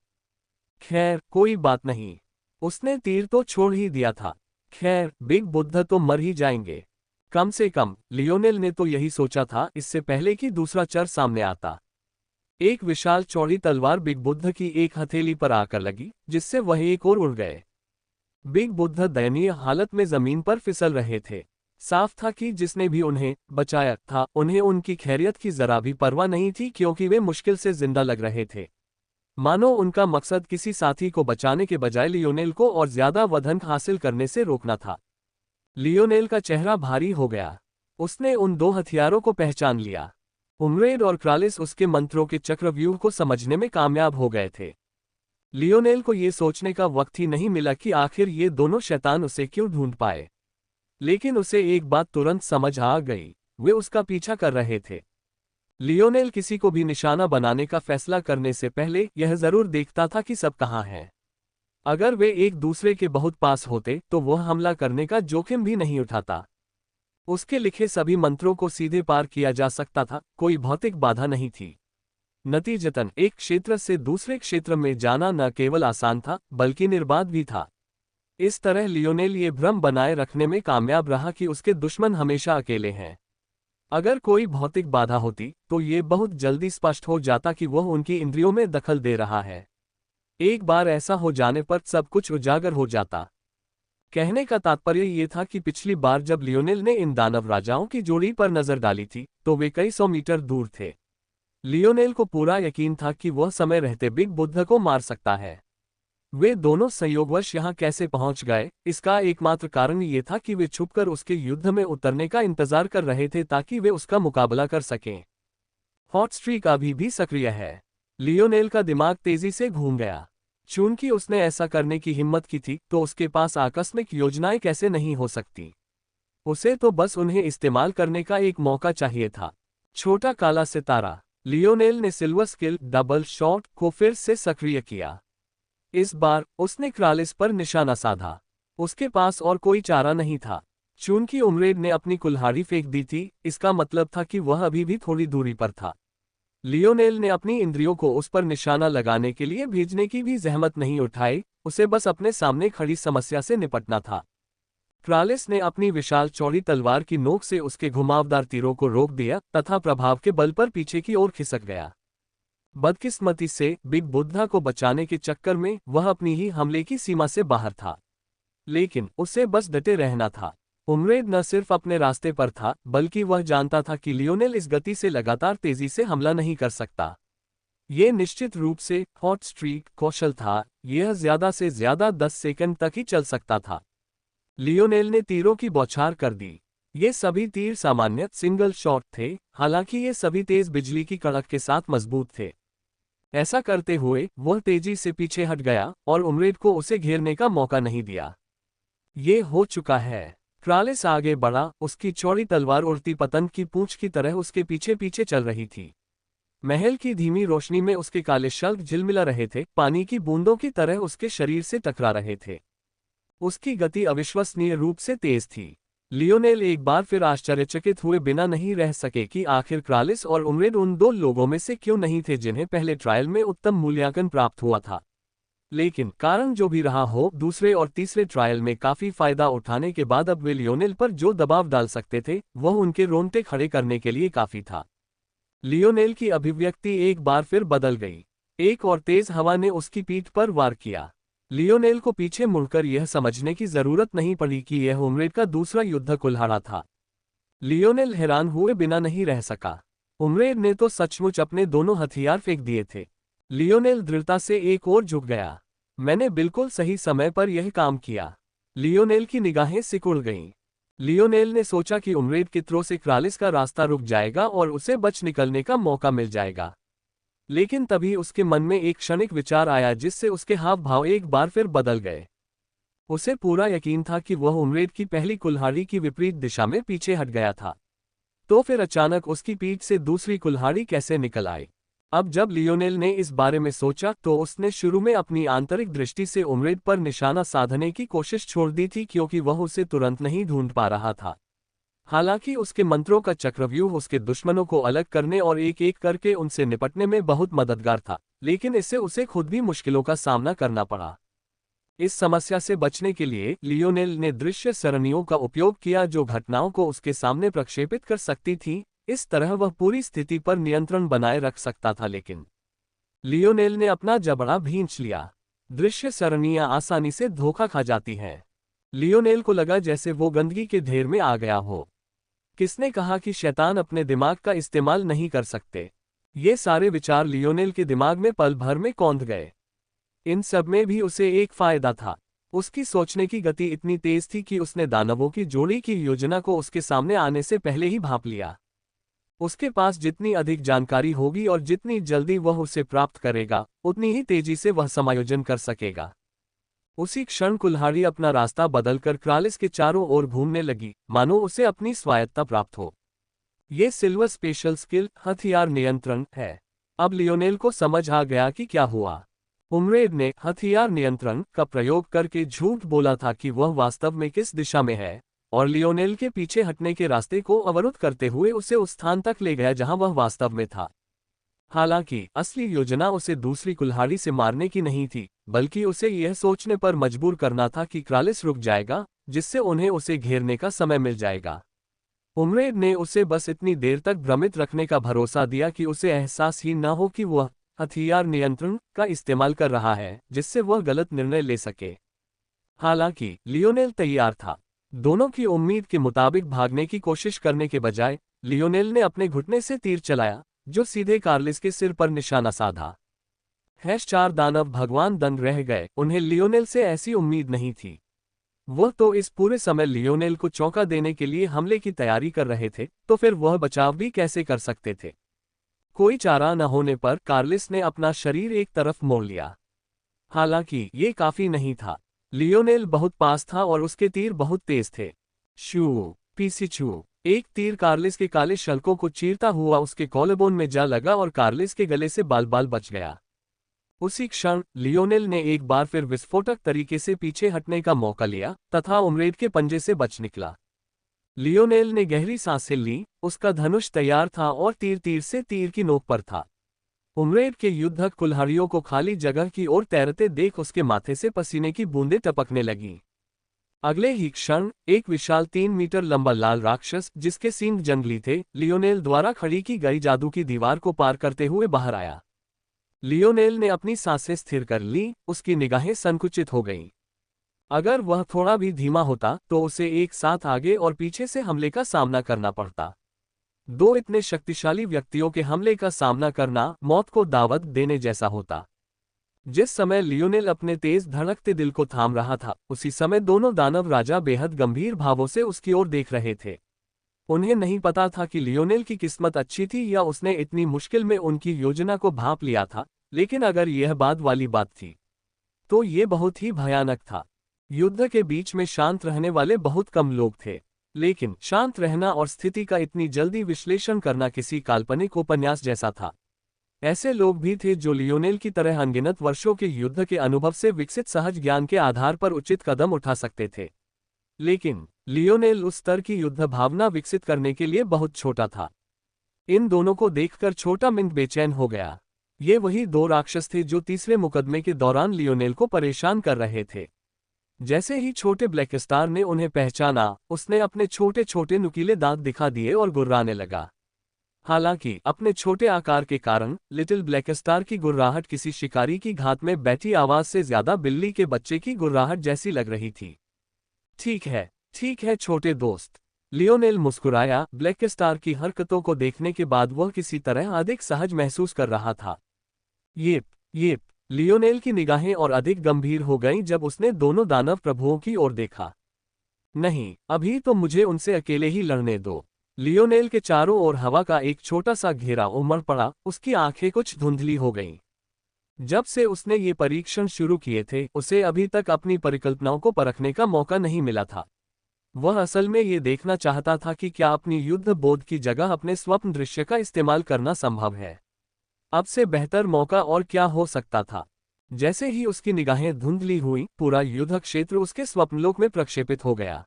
खैर कोई बात नहीं, उसने तीर तो छोड़ ही दिया था। खैर बिग बुद्ध तो मर ही जाएंगे। कम से कम लियोनेल ने तो यही सोचा था, इससे पहले कि दूसरा चर सामने आता। एक विशाल चौड़ी तलवार बिग बुद्ध की एक हथेली पर आकर लगी, जिससे वह एक ओर उड़ गए। बिग बुद्ध दयनीय हालत में जमीन पर फिसल रहे थे। साफ था कि जिसने भी उन्हें बचाया था, उन्हें उनकी खैरियत की जरा भी परवाह नहीं थी, क्योंकि वे मुश्किल से जिंदा लग रहे थे। मानो उनका मकसद किसी साथी को बचाने के बजाय लियोनेल को और ज्यादा वधन हासिल करने से रोकना था। लियोनेल का चेहरा भारी हो गया। उसने उन दो हथियारों को पहचान लिया। उम्रेड और क्रालिस उसके मंत्रों के चक्रव्यूह को समझने में कामयाब हो गए थे। लियोनेल को ये सोचने का वक्त ही नहीं मिला कि आखिर ये दोनों शैतान उसे क्यों ढूंढ पाए। लेकिन उसे एक बात तुरंत समझ आ गई, वे उसका पीछा कर रहे थे। लियोनेल किसी को भी निशाना बनाने का फैसला करने से पहले यह जरूर देखता था कि सब कहाँ हैं। अगर वे एक दूसरे के बहुत पास होते तो वह हमला करने का जोखिम भी नहीं उठाता। उसके लिखे सभी मंत्रों को सीधे पार किया जा सकता था, कोई भौतिक बाधा नहीं थी। नतीजतन एक क्षेत्र से दूसरे क्षेत्र में जाना न केवल आसान था, बल्कि निर्बाध भी था। इस तरह लियोनेल ये भ्रम बनाए रखने में कामयाब रहा कि उसके दुश्मन हमेशा अकेले हैं। अगर कोई भौतिक बाधा होती तो ये बहुत जल्दी स्पष्ट हो जाता कि वह उनकी इंद्रियों में दखल दे रहा है। एक बार ऐसा हो जाने पर सब कुछ उजागर हो जाता। कहने का तात्पर्य ये था कि पिछली बार जब लियोनेल ने इन दानव राजाओं की जोड़ी पर नजर डाली थी, तो वे कई सौ मीटर दूर थे। लियोनेल को पूरा यकीन था कि वह समय रहते बिग बुद्ध को मार सकता है। वे दोनों संयोगवश यहाँ कैसे पहुंच गए, इसका एकमात्र कारण ये था कि वे छुपकर उसके युद्ध में उतरने का इंतजार कर रहे थे, ताकि वे उसका मुकाबला कर सकें। हॉट स्ट्रीक अभी भी सक्रिय है। लियोनेल का दिमाग तेजी से घूम गया। चूंकि उसने ऐसा करने की हिम्मत की थी, तो उसके पास आकस्मिक योजनाएं कैसे नहीं हो सकती। उसे तो बस उन्हें इस्तेमाल करने का एक मौका चाहिए था। छोटा काला सितारा। लियोनेल ने सिल्वर स्किल डबल शॉट को फिर से सक्रिय किया। इस बार उसने क्रालिस पर निशाना साधा। उसके पास और कोई चारा नहीं था। चूंकि उम्रेड ने अपनी कुल्हाड़ी फेंक दी थी, इसका मतलब था कि वह अभी भी थोड़ी दूरी पर था। लियोनेल ने अपनी इंद्रियों को उस पर निशाना लगाने के लिए भेजने की भी जहमत नहीं उठाई, उसे बस अपने सामने खड़ी समस्या से निपटना था। क्रालिस ने अपनी विशाल चौड़ी तलवार की नोक से उसके घुमावदार तीरों को रोक दिया तथा प्रभाव के बल पर पीछे की ओर खिसक गया। बदकिस्मती से बिग बुद्धा को बचाने के चक्कर में वह अपनी ही हमले की सीमा से बाहर था। लेकिन उसे बस डटे रहना था। उम्रेड न सिर्फ अपने रास्ते पर था, बल्कि वह जानता था कि लियोनेल इस गति से लगातार तेजी से हमला नहीं कर सकता। ये निश्चित रूप से हॉट स्ट्रीक कौशल था, यह ज्यादा से ज्यादा 10 सेकंड तक ही चल सकता था। लियोनेल ने तीरों की बौछार कर दी। ये सभी तीर सामान्य सिंगल शॉट थे, हालांकि ये सभी तेज बिजली की कड़क के साथ मजबूत थे। ऐसा करते हुए वह तेजी से पीछे हट गया और उम्रेड को उसे घेरने का मौका नहीं दिया। ये हो चुका है। क्रालिस आगे बढ़ा, उसकी चौड़ी तलवार उड़ती पतंग की पूंछ की तरह उसके पीछे पीछे चल रही थी। महल की धीमी रोशनी में उसके काले शल्क झिलमिला रहे थे, पानी की बूंदों की तरह उसके शरीर से टकरा रहे थे। उसकी गति अविश्वसनीय रूप से तेज थी। लियोनेल एक बार फिर आश्चर्यचकित हुए बिना नहीं रह सके कि आखिर क्रालिस और उम्रेड उन दो लोगों में से क्यों नहीं थे जिन्हें पहले ट्रायल में उत्तम मूल्यांकन प्राप्त हुआ था। लेकिन कारण जो भी रहा हो, दूसरे और तीसरे ट्रायल में काफी फायदा उठाने के बाद अब वे लियोनेल पर जो दबाव डाल सकते थे, वह उनके रोंगटे खड़े करने के लिए काफी था। लियोनेल की अभिव्यक्ति एक बार फिर बदल गई। एक और तेज हवा ने उसकी पीठ पर वार किया। लियोनेल को पीछे मुड़कर यह समझने की जरूरत नहीं पड़ी कि यह उम्रेड का दूसरा युद्ध कुल्हाड़ा था। लियोनेल हैरान हुए बिना नहीं रह सका। उम्रेड ने तो सचमुच अपने दोनों हथियार फेंक दिए थे। लियोनेल दृढ़ता से एक ओर झुक गया। मैंने बिल्कुल सही समय पर यह काम किया। लियोनेल की निगाहें सिकुड़ गईं। लियोनेल ने सोचा कि उम्रेड के थ्रो से क्रालिस का रास्ता रुक जाएगा और उसे बच निकलने का मौका मिल जाएगा। लेकिन तभी उसके मन में एक क्षणिक विचार आया, जिससे उसके हाव भाव एक बार फिर बदल गए। उसे पूरा यकीन था कि वह उम्रेड की पहली कुल्हाड़ी की विपरीत दिशा में पीछे हट गया था। तो फिर अचानक उसकी पीठ से दूसरी कुल्हाड़ी कैसे निकल आई? अब जब लियोनेल ने इस बारे में सोचा, तो उसने शुरू में अपनी आंतरिक दृष्टि से उम्रेड पर निशाना साधने की कोशिश छोड़ दी थी, क्योंकि वह उसे तुरंत नहीं ढूंढ पा रहा था। हालांकि उसके मंत्रों का चक्रव्यूह उसके दुश्मनों को अलग करने और एक एक करके उनसे निपटने में बहुत मददगार था, लेकिन इससे उसे खुद भी मुश्किलों का सामना करना पड़ा। इस समस्या से बचने के लिए लियोनेल ने दृश्य सरणियों का उपयोग किया जो घटनाओं को उसके सामने प्रक्षेपित कर सकती थी। इस तरह वह पूरी स्थिति पर नियंत्रण बनाए रख सकता था, लेकिन लियोनेल ने अपना जबड़ा भींच लिया। दृश्य सरणियां आसानी से धोखा खा जाती हैं। लियोनेल को लगा जैसे वो गंदगी के ढेर में आ गया हो। किसने कहा कि शैतान अपने दिमाग का इस्तेमाल नहीं कर सकते? ये सारे विचार लियोनेल के दिमाग में पल भर में कौंध गए। इन सब में भी उसे एक फायदा था। उसकी सोचने की गति इतनी तेज थी कि उसने दानवों की जोड़ी की योजना को उसके सामने आने से पहले ही भांप लिया। उसके पास जितनी अधिक जानकारी होगी और जितनी जल्दी वह उसे प्राप्त करेगा, उतनी ही तेजी से वह समायोजन कर सकेगा। उसी क्षण कुल्हाड़ी अपना रास्ता बदलकर क्रालिस के चारों ओर घूमने लगी, मानो उसे अपनी स्वायत्तता प्राप्त हो। ये सिल्वर स्पेशल स्किल हथियार नियंत्रण है। अब लियोनेल को समझ आ गया कि क्या हुआ। उमरेड ने हथियार नियंत्रण का प्रयोग करके झूठ बोला था कि वह वास्तव में किस दिशा में है, और लियोनेल के पीछे हटने के रास्ते को अवरुद्ध करते हुए उसे उस स्थान तक ले गया जहां वह वास्तव में था। हालांकि असली योजना उसे दूसरी कुल्हाड़ी से मारने की नहीं थी, बल्कि उसे यह सोचने पर मजबूर करना था कि क्रालिस रुक जाएगा, जिससे उन्हें उसे घेरने का समय मिल जाएगा। उमरेड ने उसे बस इतनी देर तक भ्रमित रखने का भरोसा दिया कि उसे एहसास ही न हो कि वह हथियार नियंत्रण का इस्तेमाल कर रहा है, जिससे वह गलत निर्णय ले सके। हालांकि लियोनेल तैयार था। दोनों की उम्मीद के मुताबिक भागने की कोशिश करने के बजाय लियोनेल ने अपने घुटने से तीर चलाया, जो सीधे कार्लिस के सिर पर निशाना साधा। 4 दानव भगवान दंग रह गए। उन्हें लियोनेल से ऐसी उम्मीद नहीं थी। वह तो इस पूरे समय लियोनेल को चौंका देने के लिए हमले की तैयारी कर रहे थे, तो फिर वह बचाव भी कैसे कर सकते थे? कोई चारा न होने पर कार्लिस ने अपना शरीर एक तरफ मोड़ लिया। हालांकि ये काफी नहीं था। लियोनेल बहुत पास था और उसके तीर बहुत तेज थे। शू पीसीचू। एक तीर कार्लिस के काले शल्कों को चीरता हुआ उसके कॉलरबोन में जा लगा और कार्लिस के गले से बाल बाल बच गया। उसी क्षण लियोनेल ने एक बार फिर विस्फोटक तरीके से पीछे हटने का मौका लिया तथा उमरेड के पंजे से बच निकला। लियोनेल ने गहरी सांसें ली, उसका धनुष तैयार था और तीर तीर से तीर की नोक पर था। उमरेड के युद्धक कुल्हाड़ियों को खाली जगह की ओर तैरते देख उसके माथे से पसीने की बूंदें टपकने लगीं। अगले ही क्षण एक विशाल 3 मीटर लंबा लाल राक्षस, जिसके सींग जंगली थे, लियोनेल द्वारा खड़ी की गई जादू की दीवार को पार करते हुए बाहर आया। लियोनेल ने अपनी सांसें स्थिर कर ली, उसकी निगाहें संकुचित हो गईं। अगर वह थोड़ा भी धीमा होता तो उसे एक साथ आगे और पीछे से हमले का सामना करना पड़ता। 2 इतने शक्तिशाली व्यक्तियों के हमले का सामना करना मौत को दावत देने जैसा होता। जिस समय लियोनेल अपने तेज धड़कते दिल को थाम रहा था, उसी समय दोनों दानव राजा बेहद गंभीर भावों से उसकी ओर देख रहे थे। उन्हें नहीं पता था कि लियोनेल की किस्मत अच्छी थी या उसने इतनी मुश्किल में उनकी योजना को भांप लिया था, लेकिन अगर यह बाद वाली बात थी तो ये बहुत ही भयानक था। युद्ध के बीच में शांत रहने वाले बहुत कम लोग थे, लेकिन शांत रहना और स्थिति का इतनी जल्दी विश्लेषण करना किसी काल्पनिक उपन्यास जैसा था। ऐसे लोग भी थे जो लियोनेल की तरह अनगिनत वर्षों के युद्ध के अनुभव से विकसित सहज ज्ञान के आधार पर उचित कदम उठा सकते थे, लेकिन लियोनेल उस स्तर की युद्ध भावना विकसित करने के लिए बहुत छोटा था। इन दोनों को देखकर छोटा मिंग बेचैन हो गया। ये वही 2 राक्षस थे जो तीसरे मुकदमे के दौरान लियोनेल को परेशान कर रहे थे। जैसे ही छोटे ब्लैक स्टार ने उन्हें पहचाना, उसने अपने छोटे छोटे नुकीले दांत दिखा दिए और गुर्राने लगा। हालांकि अपने छोटे आकार के कारण लिटिल ब्लैक स्टार की गुर्राहट किसी शिकारी की घात में बैठी आवाज से ज्यादा बिल्ली के बच्चे की गुर्राहट जैसी लग रही थी। ठीक है छोटे दोस्त, लियोनेल मुस्कुराया। ब्लैक स्टार की हरकतों को देखने के बाद वह किसी तरह अधिक सहज महसूस कर रहा था। येप लियोनेल की निगाहें और अधिक गंभीर हो गईं जब उसने दोनों दानव प्रभुओं की ओर देखा। नहीं, अभी तो मुझे उनसे अकेले ही लड़ने दो। लियोनेल के चारों ओर हवा का एक छोटा सा घेरा उमड़ पड़ा, उसकी आंखें कुछ धुंधली हो गईं। जब से उसने ये परीक्षण शुरू किए थे, उसे अभी तक अपनी परिकल्पनाओं को परखने का मौका नहीं मिला था। वह असल में ये देखना चाहता था कि क्या अपनी युद्ध बोध की जगह अपने स्वप्न दृश्य का इस्तेमाल करना संभव है। अब से बेहतर मौका और क्या हो सकता था। जैसे ही उसकी निगाहें धुंधली हुई, पूरा युद्ध क्षेत्र उसके स्वप्नलोक में प्रक्षेपित हो गया।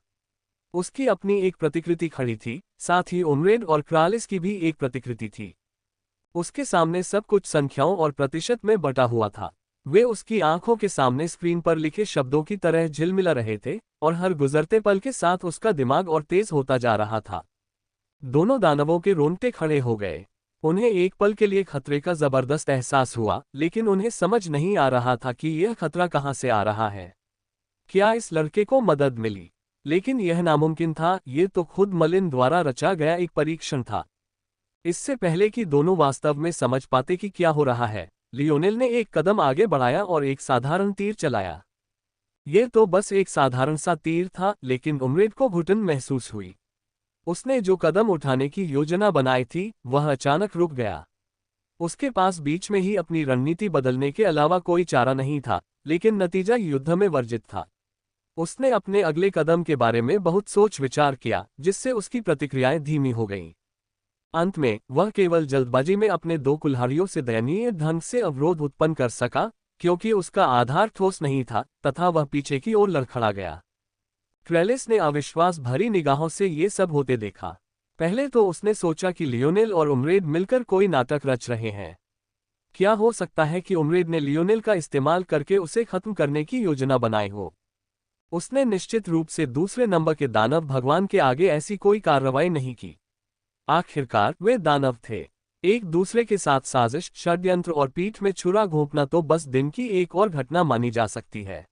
उसकी अपनी एक प्रतिकृति खड़ी थी, साथ ही उमरेड और क्रालिस की भी एक प्रतिकृति थी। उसके सामने सब कुछ संख्याओं और प्रतिशत में बटा हुआ था। वे उसकी आंखों के सामने स्क्रीन पर लिखे शब्दों की तरह झिलमिला रहे थे, और हर गुजरते पल के साथ उसका दिमाग और तेज होता जा रहा था। दोनों दानवों के रोंगटे खड़े हो गए। उन्हें एक पल के लिए खतरे का जबरदस्त एहसास हुआ, लेकिन उन्हें समझ नहीं आ रहा था कि यह खतरा कहां से आ रहा है। क्या इस लड़के को मदद मिली? लेकिन यह नामुमकिन था, ये तो खुद मलिन द्वारा रचा गया एक परीक्षण था। इससे पहले कि दोनों वास्तव में समझ पाते कि क्या हो रहा है, लियोनेल ने एक कदम आगे बढ़ाया और एक साधारण तीर चलाया। यह तो बस एक साधारण सा तीर था, लेकिन उम्रेड को घुटन महसूस हुई। उसने जो कदम उठाने की योजना बनाई थी, वह अचानक रुक गया। उसके पास बीच में ही अपनी रणनीति बदलने के अलावा कोई चारा नहीं था, लेकिन नतीजा युद्ध में वर्जित था। उसने अपने अगले कदम के बारे में बहुत सोच विचार किया, जिससे उसकी प्रतिक्रियाएं धीमी हो गईं। अंत में वह केवल जल्दबाजी में अपने दो कुल्हाड़ियों से दयनीय ढंग से अवरोध उत्पन्न कर सका, क्योंकि उसका आधार ठोस नहीं था, तथा वह पीछे की ओर लड़खड़ा गया। क्रेलिस ने अविश्वास भरी निगाहों से ये सब होते देखा। पहले तो उसने सोचा कि लियोनेल और उम्रेड मिलकर कोई नाटक रच रहे हैं। क्या हो सकता है कि उम्रेड ने लियोनेल का इस्तेमाल करके उसे खत्म करने की योजना बनाई हो? उसने निश्चित रूप से दूसरे नंबर के दानव भगवान के आगे ऐसी कोई कार्रवाई नहीं की। आखिरकार वे दानव थे। एक दूसरे के साथ साजिश, षड्यंत्र और पीठ में छुरा घोंपना तो बस दिन की एक और घटना मानी जा सकती है।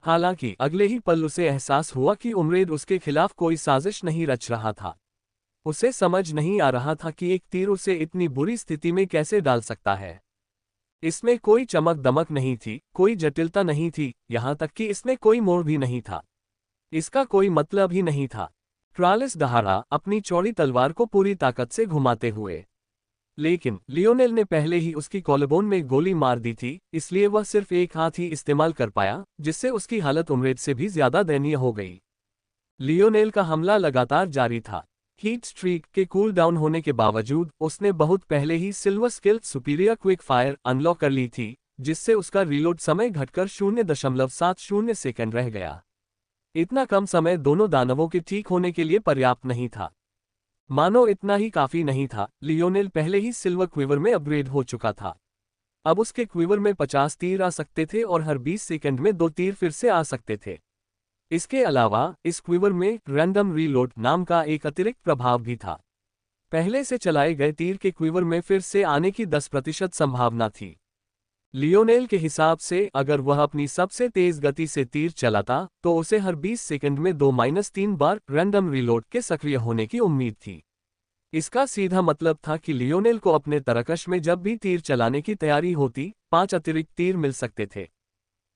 हालांकि अगले ही पल उसे एहसास हुआ कि उम्रेद उसके खिलाफ कोई साजिश नहीं रच रहा था। उसे समझ नहीं आ रहा था कि एक तीर उसे इतनी बुरी स्थिति में कैसे डाल सकता है। इसमें कोई चमक दमक नहीं थी, कोई जटिलता नहीं थी, यहां तक कि इसमें कोई मोड़ भी नहीं था। इसका कोई मतलब ही नहीं था। क्रालिस दहाड़ा, अपनी चौड़ी तलवार को पूरी ताकत से घुमाते हुए। लेकिन लियोनेल ने पहले ही उसकी कॉलबोन में गोली मार दी थी, इसलिए वह सिर्फ एक हाथ ही इस्तेमाल कर पाया, जिससे उसकी हालत उम्रेद से भी ज्यादा दयनीय हो गई। लियोनेल का हमला लगातार जारी था। हीट स्ट्रीक के कूल डाउन होने के बावजूद उसने बहुत पहले ही silver skill superior quick fire unlock कर ली थी, जिससे उसका रीलोड समय घटकर 0.70 सेकंड रह गया। इतना कम समय दोनों दानवों के ठीक होने के लिए पर्याप्त नहीं था। मानो इतना ही काफी नहीं था, लियोनेल पहले ही सिल्वर क्विवर में अपग्रेड हो चुका था। अब उसके क्विवर में 50 तीर आ सकते थे और हर 20 सेकंड में 2 तीर फिर से आ सकते थे। इसके अलावा इस क्विवर में रैंडम रीलोड नाम का एक अतिरिक्त प्रभाव भी था। पहले से चलाए गए तीर के क्विवर में फिर से आने की 10% संभावना थी। लियोनेल के हिसाब से अगर वह अपनी सबसे तेज गति से तीर चलाता, तो उसे हर 20 सेकंड में 2-3 बार रैंडम रीलोड के सक्रिय होने की उम्मीद थी। इसका सीधा मतलब था कि लियोनेल को अपने तरकश में जब भी तीर चलाने की तैयारी होती, 5 अतिरिक्त तीर मिल सकते थे।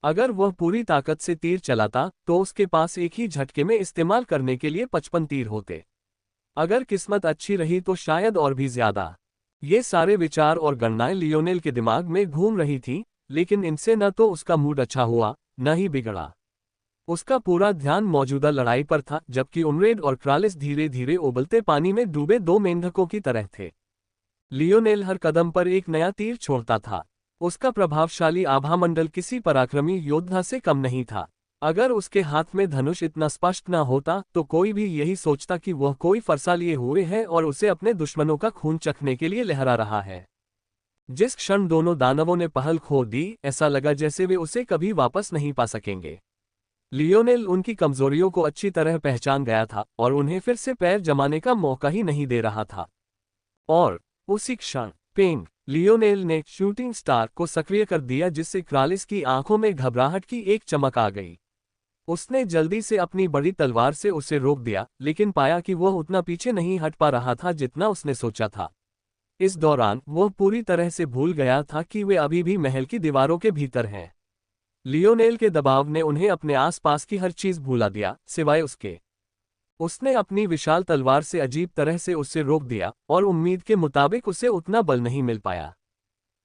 अगर वह पूरी ताकत से तीर चलाता, तो उसके पास एक ही झटके में इस्तेमाल करने के लिए 55 तीर होते। अगर किस्मत अच्छी रही तो शायद और भी ज्यादा। ये सारे विचार और गणनाएं लियोनेल के दिमाग में घूम रही थीं, लेकिन इनसे न तो उसका मूड अच्छा हुआ, न ही बिगड़ा। उसका पूरा ध्यान मौजूदा लड़ाई पर था, जबकि उम्रेड और क्रालिस धीरे धीरे उबलते पानी में डूबे दो मेंढकों की तरह थे। लियोनेल हर कदम पर एक नया तीर छोड़ता था। उसका प्रभावशाली आभामंडल किसी पराक्रमी योद्धा से कम नहीं था। अगर उसके हाथ में धनुष इतना स्पष्ट न होता, तो कोई भी यही सोचता कि वह कोई फरसा लिए हुए है और उसे अपने दुश्मनों का खून चखने के लिए लहरा रहा है। जिस क्षण दोनों दानवों ने पहल खो दी, ऐसा लगा जैसे वे उसे कभी वापस नहीं पा सकेंगे। लियोनेल उनकी कमजोरियों को अच्छी तरह पहचान गया था और उन्हें फिर से पैर जमाने का मौका ही नहीं दे रहा था। और उसी क्षण पेंग लियोनेल ने शूटिंग स्टार को सक्रिय कर दिया, जिससे क्रालिस की आंखों में घबराहट की एक चमक आ गई। उसने जल्दी से अपनी बड़ी तलवार से उसे रोक दिया, लेकिन पाया कि वह उतना पीछे नहीं हट पा रहा था जितना उसने सोचा था। इस दौरान वह पूरी तरह से भूल गया था कि वे अभी भी महल की दीवारों के भीतर हैं। लियोनेल के दबाव ने उन्हें अपने आसपास की हर चीज भूला दिया, सिवाय उसके। उसने अपनी विशाल तलवार से अजीब तरह से उसे रोक दिया, और उम्मीद के मुताबिक उसे उतना बल नहीं मिल पाया।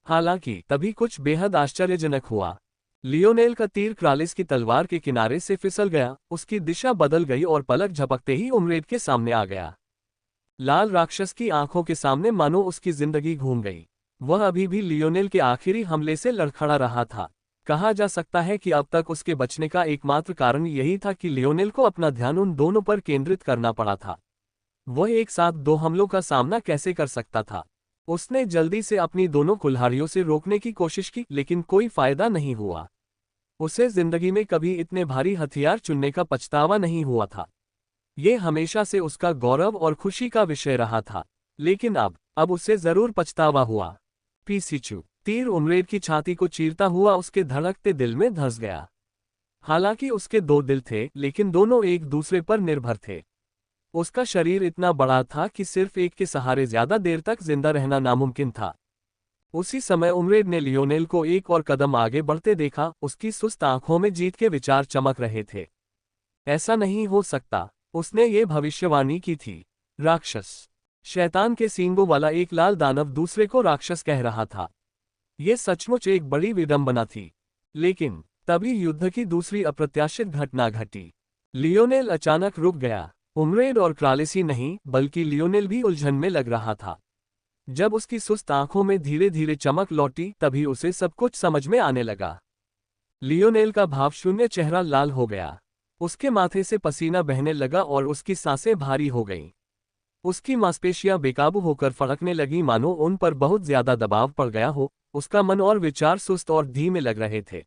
हालांकि तभी कुछ बेहद आश्चर्यजनक हुआ। लियोनेल का तीर क्रालिस की तलवार के किनारे से फिसल गया, उसकी दिशा बदल गई और पलक झपकते ही उम्रेड के सामने आ गया। लाल राक्षस की आंखों के सामने मानो उसकी जिंदगी घूम गई। वह अभी भी लियोनेल के आखिरी हमले से लड़खड़ा रहा था। कहा जा सकता है कि अब तक उसके बचने का एकमात्र कारण यही था कि लियोनेल को अपना ध्यान उन दोनों पर केंद्रित करना पड़ा था। वह एक साथ 2 हमलों का सामना कैसे कर सकता था? उसने जल्दी से अपनी दोनों कुल्हाड़ियों से रोकने की कोशिश की, लेकिन कोई फायदा नहीं हुआ। उसे जिंदगी में कभी इतने भारी हथियार चुनने का पछतावा नहीं हुआ था। ये हमेशा से उसका गौरव और खुशी का विषय रहा था, लेकिन अब उसे जरूर पछतावा हुआ। पीसीचू तीर उमरेड की छाती को चीरता हुआ उसके धड़कते दिल में धंस गया। हालांकि उसके दो दिल थे, लेकिन दोनों एक दूसरे पर निर्भर थे। उसका शरीर इतना बड़ा था कि सिर्फ एक के सहारे ज्यादा देर तक जिंदा रहना नामुमकिन था। उसी समय उमरेड ने लियोनेल को एक और कदम आगे बढ़ते देखा। उसकी सुस्त आंखों में जीत के विचार चमक रहे थे। ऐसा नहीं हो सकता, उसने ये भविष्यवाणी की थी। राक्षस, शैतान के सींगों वाला एक लाल दानव दूसरे को राक्षस कह रहा था। ये सचमुच एक बड़ी विडंबना थी। लेकिन तभी युद्ध की दूसरी अप्रत्याशित घटना घटी। लियोनेल अचानक रुक गया। उमरेड और क्रालिसी नहीं, बल्कि लियोनेल भी उलझन में लग रहा था। जब उसकी सुस्त आंखों में धीरे धीरे चमक लौटी, तभी उसे सब कुछ समझ में आने लगा। लियोनेल का भावशून्य चेहरा लाल हो गया। उसके माथे से पसीना बहने लगा और उसकी सांसें भारी हो गईं। उसकी मांसपेशियां बेकाबू होकर फड़कने लगी, मानो उन पर बहुत ज्यादा दबाव पड़ गया हो। उसका मन और विचार सुस्त और धीमे लग रहे थे।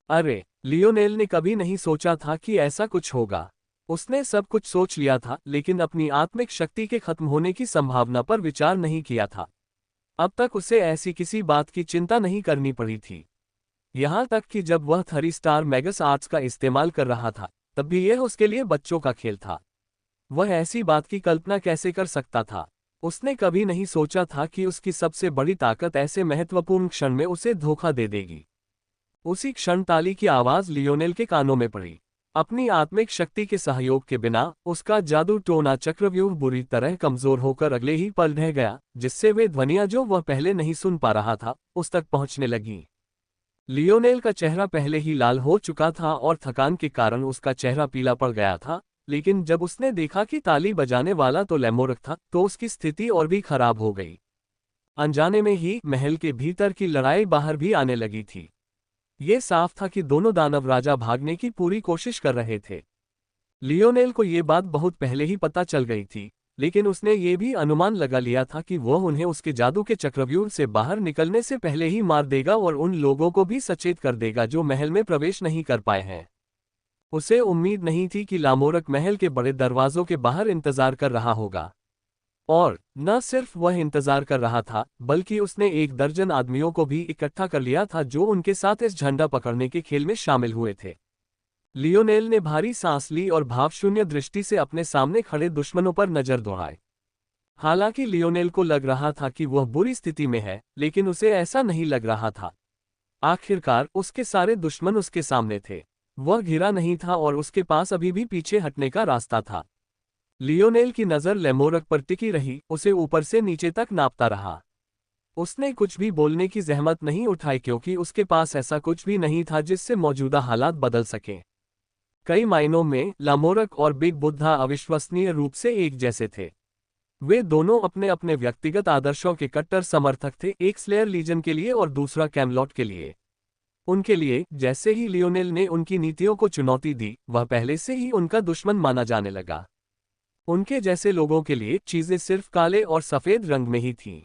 अरे, लियोनेल ने कभी नहीं सोचा था कि ऐसा कुछ होगा। उसने सब कुछ सोच लिया था, लेकिन अपनी आत्मिक शक्ति के खत्म होने की संभावना पर विचार नहीं किया था। अब तक उसे ऐसी किसी बात की चिंता नहीं करनी पड़ी थी। यहाँ तक कि जब वह 3 स्टार मैगस आर्ट्स का इस्तेमाल कर रहा था, तब भी यह उसके लिए बच्चों का खेल था। वह ऐसी बात की कल्पना कैसे कर सकता था? उसने कभी नहीं सोचा था कि उसकी सबसे बड़ी ताकत ऐसे महत्वपूर्ण क्षण में उसे धोखा दे देगी। उसी क्षण ताली की आवाज लियोनेल के कानों में पड़ी। अपनी आत्मिक शक्ति के सहयोग के बिना उसका जादू टोना चक्रव्यूह बुरी तरह कमजोर होकर अगले ही पल ढह गया, जिससे वे ध्वनियां जो वह पहले नहीं सुन पा रहा था, उस तक पहुंचने लगीं। लियोनेल का चेहरा पहले ही लाल हो चुका था और थकान के कारण उसका चेहरा पीला पड़ गया था, लेकिन जब उसने देखा कि ताली बजाने वाला तो लेमोरक था, तो उसकी स्थिति और भी खराब हो गई। अनजाने में ही महल के भीतर की लड़ाई बाहर भी आने लगी थी। ये साफ था कि दोनों दानव राजा भागने की पूरी कोशिश कर रहे थे। लियोनेल को ये बात बहुत पहले ही पता चल गई थी, लेकिन उसने ये भी अनुमान लगा लिया था कि वह उन्हें उसके जादू के चक्रव्यूह से बाहर निकलने से पहले ही मार देगा और उन लोगों को भी सचेत कर देगा जो महल में प्रवेश नहीं कर पाए हैं। उसे उम्मीद नहीं थी कि लामोरक महल के बड़े दरवाजों के बाहर इंतजार कर रहा होगा। और न सिर्फ वह इंतजार कर रहा था, बल्कि उसने 1 दर्जन आदमियों को भी इकट्ठा कर लिया था जो उनके साथ इस झंडा पकड़ने के खेल में शामिल हुए थे। लियोनेल ने भारी सांस ली और भावशून्य दृष्टि से अपने सामने खड़े दुश्मनों पर नजर दौड़ाई। हालांकि लियोनेल को लग रहा था कि वह बुरी स्थिति में है, लेकिन उसे ऐसा नहीं लग रहा था। आखिरकार उसके सारे दुश्मन उसके सामने थे। वह घिरा नहीं था और उसके पास अभी भी पीछे हटने का रास्ता था। लियोनेल की नजर लेमोरक पर टिकी रही, उसे ऊपर से नीचे तक नापता रहा। उसने कुछ भी बोलने की जहमत नहीं उठाई, क्योंकि उसके पास ऐसा कुछ भी नहीं था जिससे मौजूदा हालात बदल सकें। कई मायनों में लामोरक और बिग बुद्धा अविश्वसनीय रूप से एक जैसे थे। वे दोनों अपने अपने व्यक्तिगत आदर्शों के कट्टर समर्थक थे, एक स्लेयर लीजन के लिए और दूसरा कैमलॉट के लिए। उनके लिए जैसे ही लियोनेल ने उनकी नीतियों को चुनौती दी, वह पहले से ही उनका दुश्मन माना जाने लगा। उनके जैसे लोगों के लिए चीजें सिर्फ काले और सफेद रंग में ही थीं।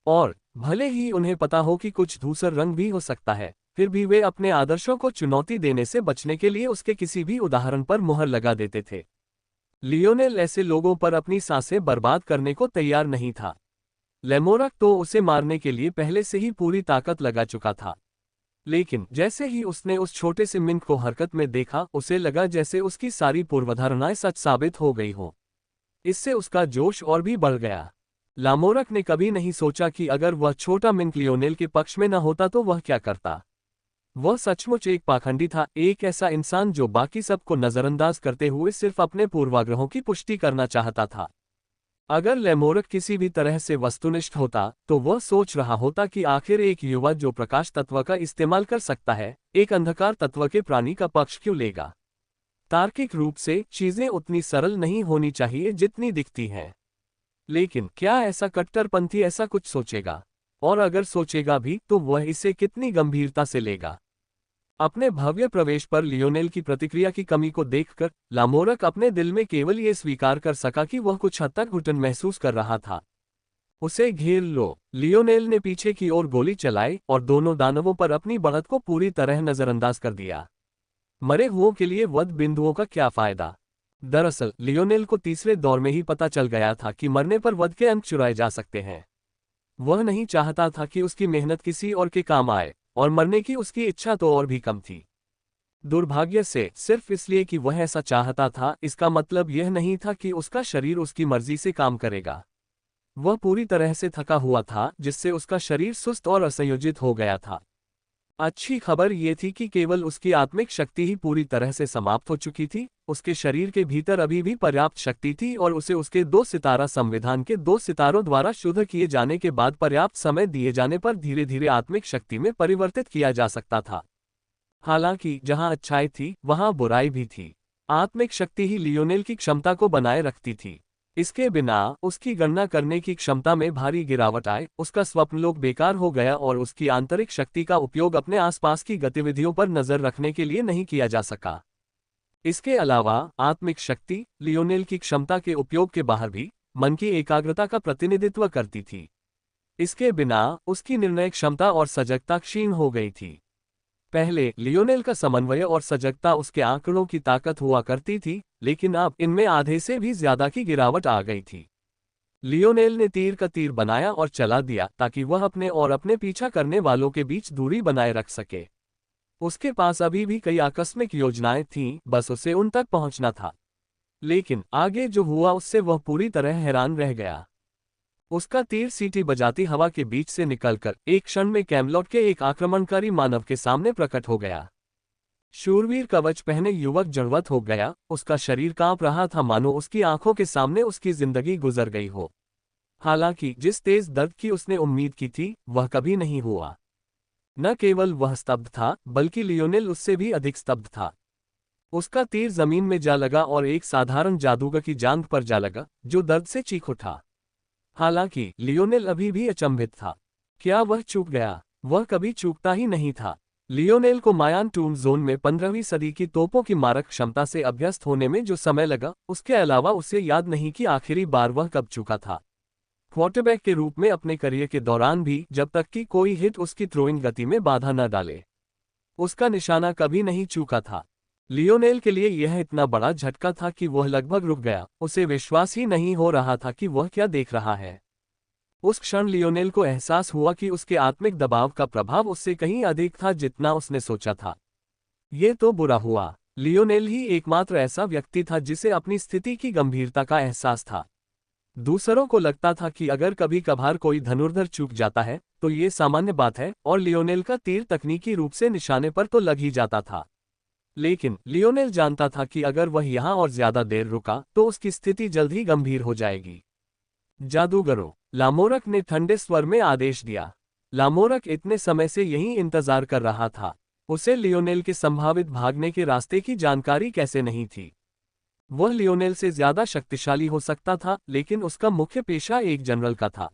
और भले ही उन्हें पता हो कि कुछ धूसर रंग भी हो सकता है, फिर भी वे अपने आदर्शों को चुनौती देने से बचने के लिए उसके किसी भी उदाहरण पर मुहर लगा देते थे। लियोनेल ऐसे लोगों पर अपनी सांसें बर्बाद करने को तैयार नहीं था। लेमोरक तो उसे मारने के लिए पहले से ही पूरी ताकत लगा चुका था। लेकिन जैसे ही उसने उस छोटे से मिंक को हरकत में देखा, उसे लगा जैसे उसकी सारी पूर्वधारणाएं सच साबित हो गई हों। इससे उसका जोश और भी बढ़ गया। लामोरक ने कभी नहीं सोचा कि अगर वह छोटा मिंक लियोनेल के पक्ष में न होता तो वह क्या करता। वह सचमुच एक पाखंडी था, एक ऐसा इंसान जो बाकी सबको नजरअंदाज करते हुए सिर्फ अपने पूर्वाग्रहों की पुष्टि करना चाहता था। अगर लेमोरक किसी भी तरह से वस्तुनिष्ठ होता, तो वह सोच रहा होता कि आखिर एक युवा जो प्रकाश तत्व का इस्तेमाल कर सकता है, एक अंधकार तत्व के प्राणी का पक्ष क्यों लेगा। तार्किक रूप से चीजें उतनी सरल नहीं होनी चाहिए जितनी दिखती हैं। लेकिन क्या ऐसा कट्टरपंथी ऐसा कुछ सोचेगा? और अगर सोचेगा भी, तो वह इसे कितनी गंभीरता से लेगा? अपने भव्य प्रवेश पर लियोनेल की प्रतिक्रिया की कमी को देखकर लामोरक अपने दिल में केवल ये स्वीकार कर सका कि वह कुछ हद तक घुटन महसूस कर रहा था। उसे घेर लो। लियोनेल ने पीछे की ओर गोली चलाई और दोनों दानवों पर अपनी बढ़त को पूरी तरह नजरअंदाज कर दिया। मरे हुओं के लिए वध बिंदुओं का क्या फायदा। दरअसल लियोनेल को तीसरे दौर में ही पता चल गया था कि मरने पर वध के अंक चुराए जा सकते हैं। वह नहीं चाहता था कि उसकी मेहनत किसी और के काम आए, और मरने की उसकी इच्छा तो और भी कम थी। दुर्भाग्य से सिर्फ इसलिए कि वह ऐसा चाहता था, इसका मतलब यह नहीं था कि उसका शरीर उसकी मर्जी से काम करेगा। वह पूरी तरह से थका हुआ था, जिससे उसका शरीर सुस्त और असंयोजित हो गया था। अच्छी खबर यह थी कि केवल उसकी आत्मिक शक्ति ही पूरी तरह से समाप्त हो चुकी थी। उसके शरीर के भीतर अभी भी पर्याप्त शक्ति थी और उसे उसके 2 सितारा संविधान के 2 सितारों द्वारा शुद्ध किए जाने के बाद पर्याप्त समय दिए जाने पर धीरे धीरे आत्मिक शक्ति में परिवर्तित किया जा सकता था। हालांकि जहां अच्छाई थी वहां बुराई भी थी। आत्मिक शक्ति ही लियोनेल की क्षमता को बनाए रखती थी। इसके बिना उसकी गणना करने की क्षमता में भारी गिरावट आए, उसका स्वप्नलोक बेकार हो गया और उसकी आंतरिक शक्ति का उपयोग अपने आसपास की गतिविधियों पर नजर रखने के लिए नहीं किया जा सका। इसके अलावा आत्मिक शक्ति लियोनेल की क्षमता के उपयोग के बाहर भी मन की एकाग्रता का प्रतिनिधित्व करती थी। इसके बिना उसकी निर्णय क्षमता और सजगता क्षीण हो गई थी। पहले लियोनेल का समन्वय और सजगता उसके आंकड़ों की ताकत हुआ करती थी, लेकिन अब इनमें आधे से भी ज्यादा की गिरावट आ गई थी। लियोनेल ने तीर का तीर बनाया और चला दिया ताकि वह अपने और अपने पीछा करने वालों के बीच दूरी बनाए रख सके। उसके पास अभी भी कई आकस्मिक योजनाएं थीं, बस उसे उन तक पहुंचना था। लेकिन आगे जो हुआ उससे वह पूरी तरह हैरान रह गया। उसका तीर सीटी बजाती हवा के बीच से निकलकर एक क्षण में कैमलॉट के एक आक्रमणकारी मानव के सामने प्रकट हो गया। शूरवीर कवच पहने युवक जड़वत हो गया, उसका शरीर कांप रहा था मानो उसकी आंखों के सामने उसकी जिंदगी गुजर गई हो। हालांकि जिस तेज दर्द की उसने उम्मीद की थी वह कभी नहीं हुआ। न केवल वह स्तब्ध था, बल्कि लियोनेल उससे भी अधिक स्तब्ध था। उसका तीर जमीन में जा लगा और एक साधारण जादूगर की जांघ पर जा लगा, जो दर्द से चीख उठा। हालांकि लियोनेल अभी भी अचंभित था। क्या वह चूक गया? वह कभी चूकता ही नहीं था। लियोनेल को मायान टूम जोन में 15वीं सदी की तोपों की मारक क्षमता से अभ्यस्त होने में जो समय लगा, उसके अलावा उसे याद नहीं कि आखिरी बार वह कब चूका था। क्वार्टरबैक के रूप में अपने करियर के दौरान भी, जब तक कि कोई हिट उसकी थ्रोइंग गति में बाधा न डाले, उसका निशाना कभी नहीं चूका था। लियोनेल के लिए यह इतना बड़ा झटका था कि वह लगभग रुक गया। उसे विश्वास ही नहीं हो रहा था कि वह क्या देख रहा है। उस क्षण लियोनेल को एहसास हुआ कि उसके आत्मिक दबाव का प्रभाव उससे कहीं अधिक था जितना उसने सोचा था। ये तो बुरा हुआ। लियोनेल ही एकमात्र ऐसा व्यक्ति था जिसे अपनी स्थिति की गंभीरता का एहसास था। दूसरों को लगता था कि अगर कभी कभार कोई धनुर्धर चूक जाता है तो ये सामान्य बात है, और लियोनेल का तीर तकनीकी रूप से निशाने पर तो लग ही जाता था। लेकिन लियोनेल जानता था कि अगर वह यहां और ज्यादा देर रुका तो उसकी स्थिति जल्द ही गंभीर हो जाएगी। जादूगरों, लामोरक ने ठंडे स्वर में आदेश दिया। लामोरक इतने समय से यहीं इंतजार कर रहा था। उसे लियोनेल के संभावित भागने के रास्ते की जानकारी कैसे नहीं थी। वह लियोनेल से ज्यादा शक्तिशाली हो सकता था, लेकिन उसका मुख्य पेशा एक जनरल का था।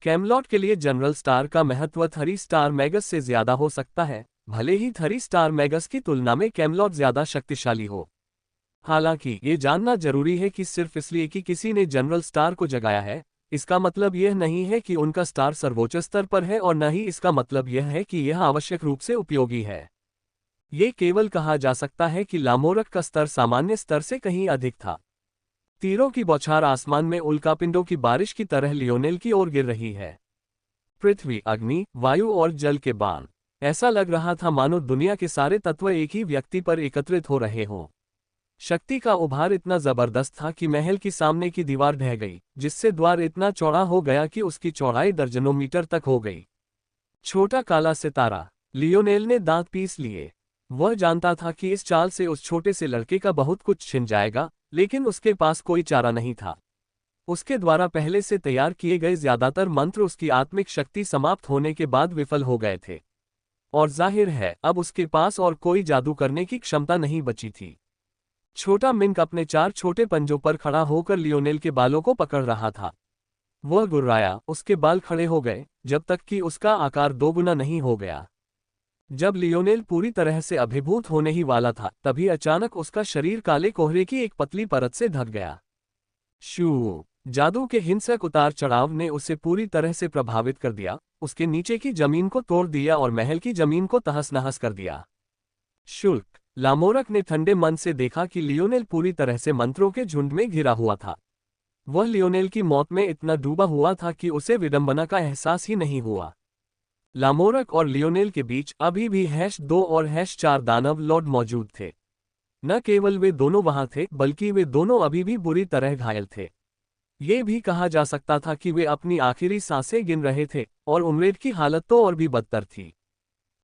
कैमलॉट के लिए जनरल स्टार का महत्व 3 स्टार मैगस से ज्यादा हो सकता है, भले ही 3 स्टार मैगस की तुलना में कैमलॉट ज्यादा शक्तिशाली हो। हालांकि ये जानना जरूरी है कि सिर्फ इसलिए कि किसी ने जनरल स्टार को जगाया है, इसका मतलब यह नहीं है कि उनका स्टार सर्वोच्च स्तर पर है, और न ही इसका मतलब यह है कि यह आवश्यक रूप से उपयोगी है। ये केवल कहा जा सकता है कि लामोरक का स्तर सामान्य स्तर से कहीं अधिक था। तीरों की बौछार आसमान में उल्कापिंडों की बारिश की तरह लियोनेल की ओर गिर रही है। पृथ्वी, अग्नि, वायु और जल के बाण। ऐसा लग रहा था मानो दुनिया के सारे तत्व एक ही व्यक्ति पर एकत्रित हो रहे हों। शक्ति का उभार इतना जबरदस्त था कि महल की सामने की दीवार ढह गई, जिससे द्वार इतना चौड़ा हो गया कि उसकी चौड़ाई दर्जनों मीटर तक हो गई। छोटा काला सितारा। लियोनेल ने दांत पीस लिए। वह जानता था कि इस चाल से उस छोटे से लड़के का बहुत कुछ छिन जाएगा, लेकिन उसके पास कोई चारा नहीं था। उसके द्वारा पहले से तैयार किए गए ज्यादातर मंत्र उसकी आत्मिक शक्ति समाप्त होने के बाद विफल हो गए थे, और जाहिर है अब उसके पास और कोई जादू करने की क्षमता नहीं बची थी। छोटा मिंक अपने 4 छोटे पंजों पर खड़ा होकर लियोनेल के बालों को पकड़ रहा था। वह गुर्राया, उसके बाल खड़े हो गए, जब तक कि उसका आकार 2 गुना नहीं हो गया। जब लियोनेल पूरी तरह से अभिभूत होने ही वाला था, तभी अचानक उसका शरीर काले कोहरे की एक पतली परत से ढक गया। शू! जादू के हिंसक उतार चढ़ाव ने उसे पूरी तरह से प्रभावित कर दिया, उसके नीचे की जमीन को तोड़ दिया और महल की जमीन को तहस नहस कर दिया। शुल्क। लामोरक ने ठंडे मन से देखा कि लियोनेल पूरी तरह से मंत्रों के झुंड में घिरा हुआ था। वह लियोनेल की मौत में इतना डूबा हुआ था कि उसे विडंबना का एहसास ही नहीं हुआ। लामोरक और लियोनेल के बीच अभी भी -2 और -4 दानव लॉर्ड मौजूद थे। न केवल वे दोनों वहां थे, बल्कि वे दोनों अभी भी बुरी तरह घायल थे। ये भी कहा जा सकता था कि वे अपनी आखिरी सांसें गिन रहे थे, और उमरेड की हालत तो और भी बदतर थी।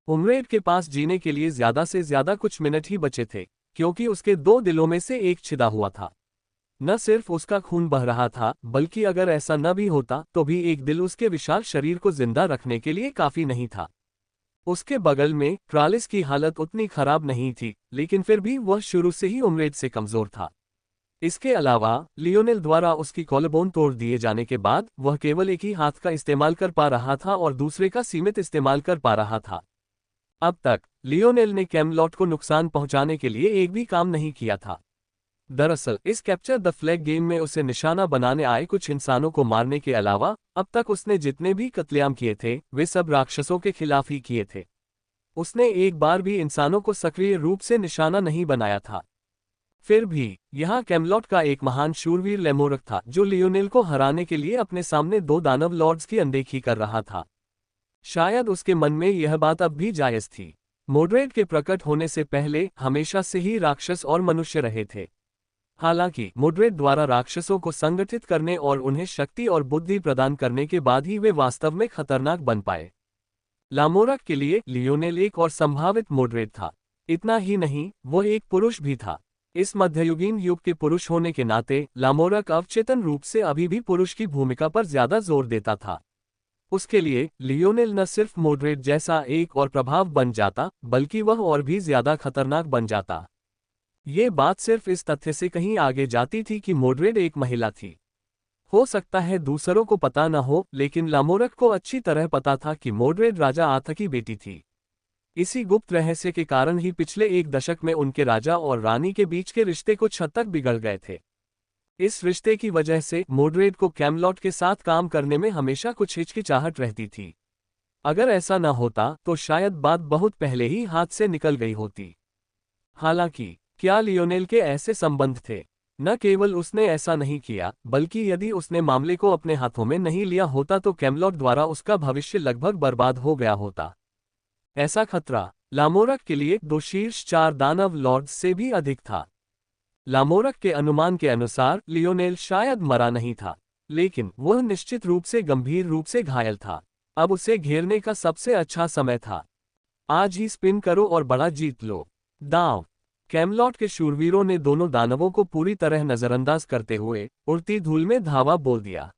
उमरेड के पास जीने के लिए ज्यादा से ज्यादा कुछ मिनट ही बचे थे, क्योंकि उसके 2 दिलों में से एक छिदा हुआ था। न सिर्फ उसका खून बह रहा था, बल्कि अगर ऐसा न भी होता तो भी एक दिल उसके विशाल शरीर को जिंदा रखने के लिए काफी नहीं था। उसके बगल में क्रालिस की हालत उतनी खराब नहीं थी, लेकिन फिर भी वह शुरू से ही उमरेड से कमजोर था। इसके अलावा लियोनेल द्वारा उसकी कॉलरबोन तोड़ दिए जाने के बाद वह केवल एक ही हाथ का इस्तेमाल कर पा रहा था और दूसरे का सीमित इस्तेमाल कर पा रहा था। अब तक लियोनेल ने कैमलॉट को नुकसान पहुंचाने के लिए एक भी काम नहीं किया था। दरअसल इस कैप्चर द फ्लैग गेम में उसे निशाना बनाने आए कुछ इंसानों को मारने के अलावा अब तक उसने जितने भी कत्लेआम किए थे वे सब राक्षसों के खिलाफ ही किए थे। उसने एक बार भी इंसानों को सक्रिय रूप से निशाना नहीं बनाया था। फिर भी यहाँ कैमलॉट का एक महान शूरवीर लेमोरक था जो लियोनेल को हराने के लिए अपने सामने 2 दानव लॉर्ड्स की अनदेखी कर रहा था। शायद उसके मन में यह बात अब भी जायज थी। मोड्रेड के प्रकट होने से पहले हमेशा से ही राक्षस और मनुष्य रहे थे। हालांकि मोड्रेड द्वारा राक्षसों को संगठित करने और उन्हें शक्ति और बुद्धि प्रदान करने के बाद ही वे वास्तव में खतरनाक बन पाए। लामोरक के लिए लियोनेल एक और संभावित मोड्रेड था। इतना ही नहीं, वो एक पुरुष भी था। इस मध्ययुगीन युग के पुरुष होने के नाते लामोरक अवचेतन रूप से अभी भी पुरुष की भूमिका पर ज्यादा जोर देता था। उसके लिए लियोनेल न सिर्फ मोड्रेड जैसा एक और प्रभाव बन जाता, बल्कि वह और भी ज्यादा खतरनाक बन जाता। ये बात सिर्फ इस तथ्य से कहीं आगे जाती थी कि मोड्रेड एक महिला थी। हो सकता है दूसरों को पता न हो, लेकिन लामोरक को अच्छी तरह पता था कि मोड्रेड राजा आथ की बेटी थी। इसी गुप्त रहस्य के कारण ही पिछले 1 दशक में उनके राजा और रानी के बीच के रिश्ते कुछ हद तक बिगड़ गए थे। इस रिश्ते की वजह से मोड्रेड को कैमलॉट के साथ काम करने में हमेशा कुछ हिचकिचाहट रहती थी। अगर ऐसा न होता तो शायद बात बहुत पहले ही हाथ से निकल गई होती। हालांकि क्या लियोनेल के ऐसे संबंध थे? न केवल उसने ऐसा नहीं किया, बल्कि यदि उसने मामले को अपने हाथों में नहीं लिया होता तो कैमलॉट द्वारा उसका भविष्य लगभग बर्बाद हो गया होता। ऐसा खतरा लामोरक के लिए 2 शीर्ष 4 दानव लॉर्ड्स से भी अधिक था। लामोरक के अनुमान के अनुसार लियोनेल शायद मरा नहीं था, लेकिन वह निश्चित रूप से गंभीर रूप से घायल था। अब उसे घेरने का सबसे अच्छा समय था। आज ही स्पिन करो और बड़ा जीत लो। दांव। कैमलॉट के शूरवीरों ने दोनों दानवों को पूरी तरह नजरअंदाज करते हुए उड़ती धूल में धावा बोल दिया।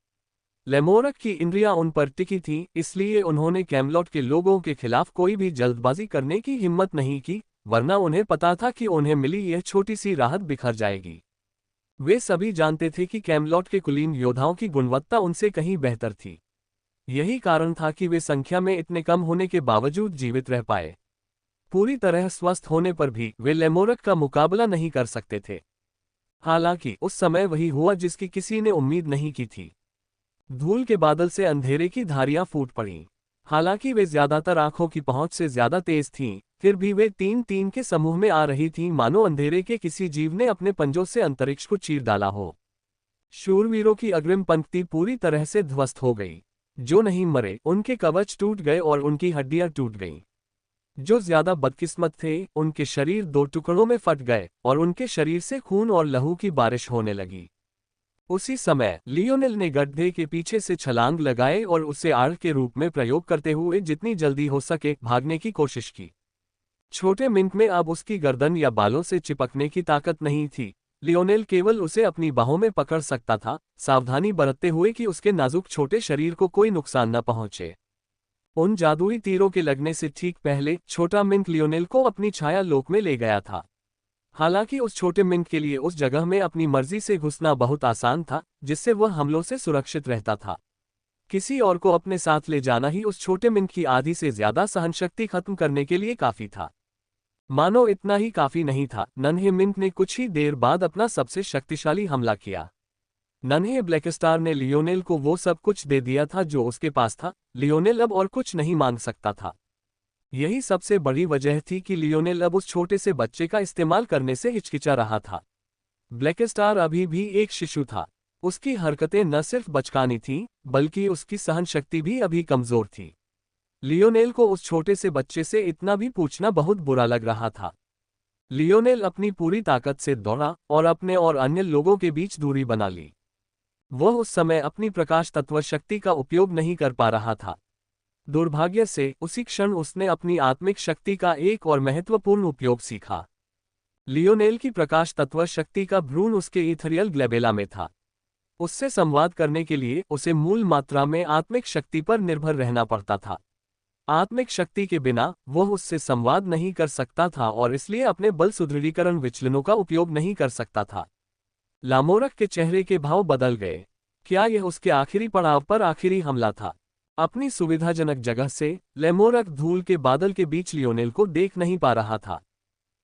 लेमोरक की इंद्रियां उन पर टिकी थीं, इसलिए उन्होंने कैमलॉट के लोगों के खिलाफ कोई भी जल्दबाजी करने की हिम्मत नहीं की, वरना उन्हें पता था कि उन्हें मिली यह छोटी सी राहत बिखर जाएगी। वे सभी जानते थे कि कैमलॉट के कुलीन योद्धाओं की गुणवत्ता उनसे कहीं बेहतर थी। यही कारण था कि वे संख्या में इतने कम होने के बावजूद जीवित रह पाए। पूरी तरह स्वस्थ होने पर भी वे लेमोरक का मुकाबला नहीं कर सकते थे। हालांकि उस समय वही हुआ जिसकी किसी ने उम्मीद नहीं की थी। धूल के बादल से अंधेरे की धारियां फूट पड़ीं। हालांकि वे ज्यादातर आंखों की पहुंच से ज्यादा तेज थीं, फिर भी वे 3-3 के समूह में आ रही थीं, मानो अंधेरे के किसी जीव ने अपने पंजों से अंतरिक्ष को चीर डाला हो। शूरवीरों की अग्रिम पंक्ति पूरी तरह से ध्वस्त हो गई। जो नहीं मरे उनके कवच टूट गए और उनकी हड्डियां टूट गईं। जो ज्यादा बदकिस्मत थे उनके शरीर 2 टुकड़ों में फट गए और उनके शरीर से खून और लहू की बारिश होने लगी। उसी समय लियोनेल ने गड्ढे के पीछे से छलांग लगाए और उसे आड़ के रूप में प्रयोग करते हुए जितनी जल्दी हो सके भागने की कोशिश की। छोटे मिनट में अब उसकी गर्दन या बालों से चिपकने की ताकत नहीं थी। लियोनेल केवल उसे अपनी बाहों में पकड़ सकता था, सावधानी बरतते हुए कि उसके नाजुक छोटे शरीर को कोई नुकसान न पहुंचे। उन जादुई तीरों के लगने से ठीक पहले छोटा मिंट लियोनेल को अपनी छाया लोक में ले गया था। हालांकि उस छोटे मिंट के लिए उस जगह में अपनी मर्जी से घुसना बहुत आसान था, जिससे वह हमलों से सुरक्षित रहता था। किसी और को अपने साथ ले जाना ही उस छोटे मिंट की आधी से ज्यादा सहनशक्ति खत्म करने के लिए काफी था। मानो इतना ही काफी नहीं था, नन्हे मिंट ने कुछ ही देर बाद अपना सबसे शक्तिशाली हमला किया। नन्हे ब्लैकस्टार ने लियोनेल को वो सब कुछ दे दिया था जो उसके पास था। लियोनेल अब और कुछ नहीं मांग सकता था। यही सबसे बड़ी वजह थी कि लियोनेल अब उस छोटे से बच्चे का इस्तेमाल करने से हिचकिचा रहा था। ब्लैकस्टार अभी भी एक शिशु था। उसकी हरकतें न सिर्फ बचकानी थीं, बल्कि उसकी सहन शक्ति भी अभी कमजोर थी। लियोनेल को उस छोटे से बच्चे से इतना भी पूछना बहुत बुरा लग रहा था। लियोनेल अपनी पूरी ताकत से दौड़ा और अपने और अन्य लोगों के बीच दूरी बना ली। वह उस समय अपनी प्रकाश तत्व शक्ति का उपयोग नहीं कर पा रहा था। दुर्भाग्य से उसी क्षण उसने अपनी आत्मिक शक्ति का एक और महत्वपूर्ण उपयोग सीखा। लियोनेल की प्रकाश तत्व शक्ति का भ्रूण उसके इथरियल ग्लेबेला में था। उससे संवाद करने के लिए उसे मूल मात्रा में आत्मिक शक्ति पर निर्भर रहना पड़ता था। आत्मिक शक्ति के बिना वह उससे संवाद नहीं कर सकता था और इसलिए अपने बल सुदृढ़ीकरण विचलनों का उपयोग नहीं कर सकता था। लामोरक के चेहरे के भाव बदल गए। क्या यह उसके आखिरी पड़ाव पर आखिरी हमला था? अपनी सुविधाजनक जगह से लेमोरक धूल के बादल के बीच लियोनेल को देख नहीं पा रहा था।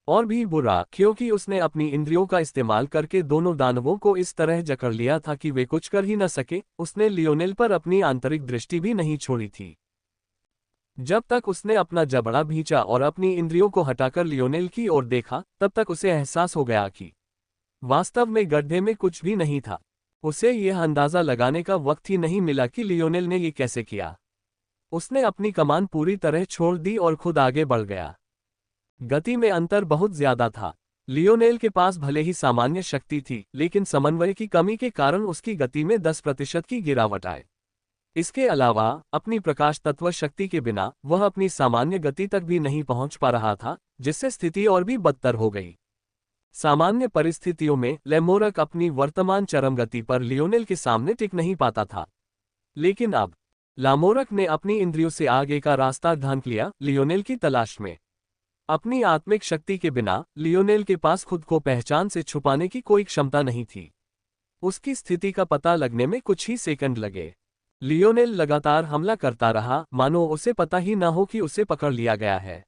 और भी बुरा क्योंकि उसने अपनी इंद्रियों का इस्तेमाल करके दोनों दानवों को इस तरह जकड़ लिया था कि वे कुछ कर ही न सके। उसने लियोनेल पर अपनी आंतरिक दृष्टि भी नहीं छोड़ी थी। जब तक उसने अपना जबड़ा भींचा और अपनी इंद्रियों को हटाकर लियोनेल की ओर देखा, तब तक उसे एहसास हो गया कि वास्तव में गड्ढे में कुछ भी नहीं था। उसे यह अंदाजा लगाने का वक्त ही नहीं मिला कि लियोनेल ने ये कैसे किया। उसने अपनी कमान पूरी तरह छोड़ दी और खुद आगे बढ़ गया। गति में अंतर बहुत ज्यादा था। लियोनेल के पास भले ही सामान्य शक्ति थी, लेकिन समन्वय की कमी के कारण उसकी गति में 10% की गिरावट आई। इसके अलावा अपनी प्रकाश तत्व शक्ति के बिना वह अपनी सामान्य गति तक भी नहीं पहुंच पा रहा था, जिससे स्थिति और भी बदतर हो गई। सामान्य परिस्थितियों में लेमोरक अपनी वर्तमान चरम गति पर लियोनेल के सामने टिक नहीं पाता था। लेकिन अब लामोरक ने अपनी इंद्रियों से आगे का रास्ता ढांक लिया, लियोनेल की तलाश में। अपनी आत्मिक शक्ति के बिना लियोनेल के पास खुद को पहचान से छुपाने की कोई क्षमता नहीं थी। उसकी स्थिति का पता लगने में कुछ ही सेकंड लगे। लियोनेल लगातार हमला करता रहा, मानो उसे पता ही न हो कि उसे पकड़ लिया गया है।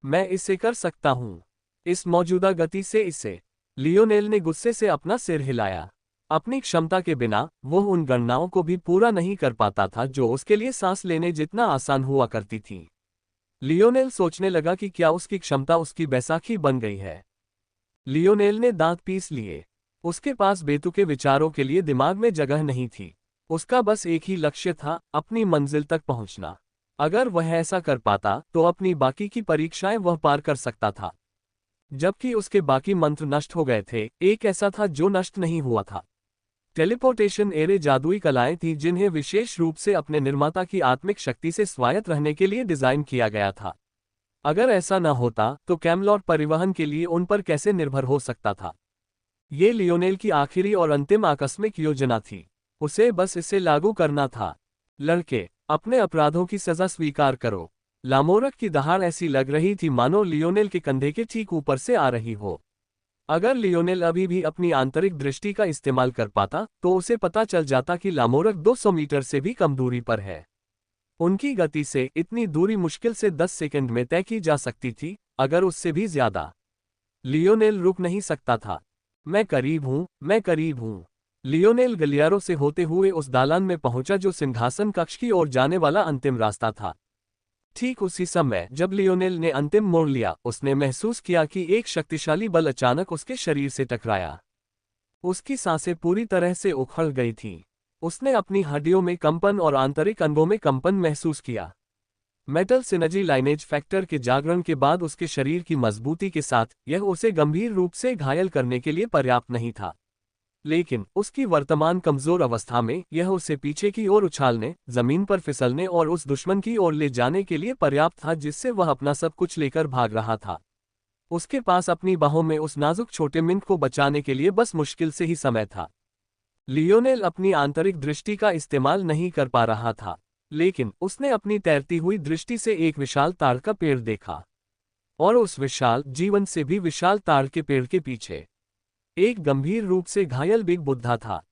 मैं इसे कर सकता हूं, इस मौजूदा गति से इसे। लियोनेल ने गुस्से से अपना सिर हिलाया। अपनी क्षमता के बिना वह उन गणनाओं को भी पूरा नहीं कर पाता था जो उसके लिए सांस लेने जितना आसान हुआ करती थी। लियोनेल सोचने लगा कि क्या उसकी क्षमता उसकी बैसाखी बन गई है। लियोनेल ने दांत पीस लिए। उसके पास बेतुके विचारों के लिए दिमाग में जगह नहीं थी। उसका बस एक ही लक्ष्य था, अपनी मंजिल तक पहुंचना। अगर वह ऐसा कर पाता तो अपनी बाकी की परीक्षाएं वह पार कर सकता था। जबकि उसके बाकी मंत्र नष्ट हो गए थे, एक ऐसा था जो नष्ट नहीं हुआ था। टेलीपोर्टेशन एरे जादुई कलाएं थीं जिन्हें विशेष रूप से अपने निर्माता की आत्मिक शक्ति से स्वायत्त रहने के लिए डिजाइन किया गया था। अगर ऐसा न होता तो कैमलॉट परिवहन के लिए उन पर कैसे निर्भर हो सकता था? ये लियोनेल की आखिरी और अंतिम आकस्मिक योजना थी। उसे बस इसे लागू करना था। लड़के, अपने अपराधों की सजा स्वीकार करो। लामोरक की दहाड़ ऐसी लग रही थी मानो लियोनेल के कंधे के ठीक ऊपर से आ रही हो। अगर लियोनेल अभी भी अपनी आंतरिक दृष्टि का इस्तेमाल कर पाता तो उसे पता चल जाता कि लामोरक 200 मीटर से भी कम दूरी पर है। उनकी गति से इतनी दूरी मुश्किल से 10 सेकंड में तय की जा सकती थी, अगर उससे भी ज्यादा। लियोनेल रुक नहीं सकता था। मैं करीब हूं, मैं करीब हूं। लियोनेल गलियारों से होते हुए उस दालान में पहुंचा जो सिंहासन कक्ष की ओर जाने वाला अंतिम रास्ता था। ठीक उसी समय जब लियोनेल ने अंतिम मोड़ लिया, उसने महसूस किया कि एक शक्तिशाली बल अचानक उसके शरीर से टकराया। उसकी सांसें पूरी तरह से उखड़ गई थीं। उसने अपनी हड्डियों में कंपन और आंतरिक अंगों में कंपन महसूस किया। मेटल सिनर्जी लाइनेज फैक्टर के जागरण के बाद उसके शरीर की मजबूती के साथ यह उसे गंभीर रूप से घायल करने के लिए पर्याप्त नहीं था। लेकिन उसकी वर्तमान कमजोर अवस्था में यह उसे पीछे की ओर उछालने, जमीन पर फिसलने और उस दुश्मन की ओर ले जाने के लिए पर्याप्त था जिससे वह अपना सब कुछ लेकर भाग रहा था। उसके पास अपनी बाहों में उस नाजुक छोटे मिंट को बचाने के लिए बस मुश्किल से ही समय था। लियोनेल अपनी आंतरिक दृष्टि का इस्तेमाल नहीं कर पा रहा था, लेकिन उसने अपनी तैरती हुई दृष्टि से एक विशाल ताड़ का पेड़ देखा। और उस विशाल, जीवन से भी विशाल ताड़ के पेड़ के पीछे एक गंभीर रूप से घायल बिग बुद्धा था।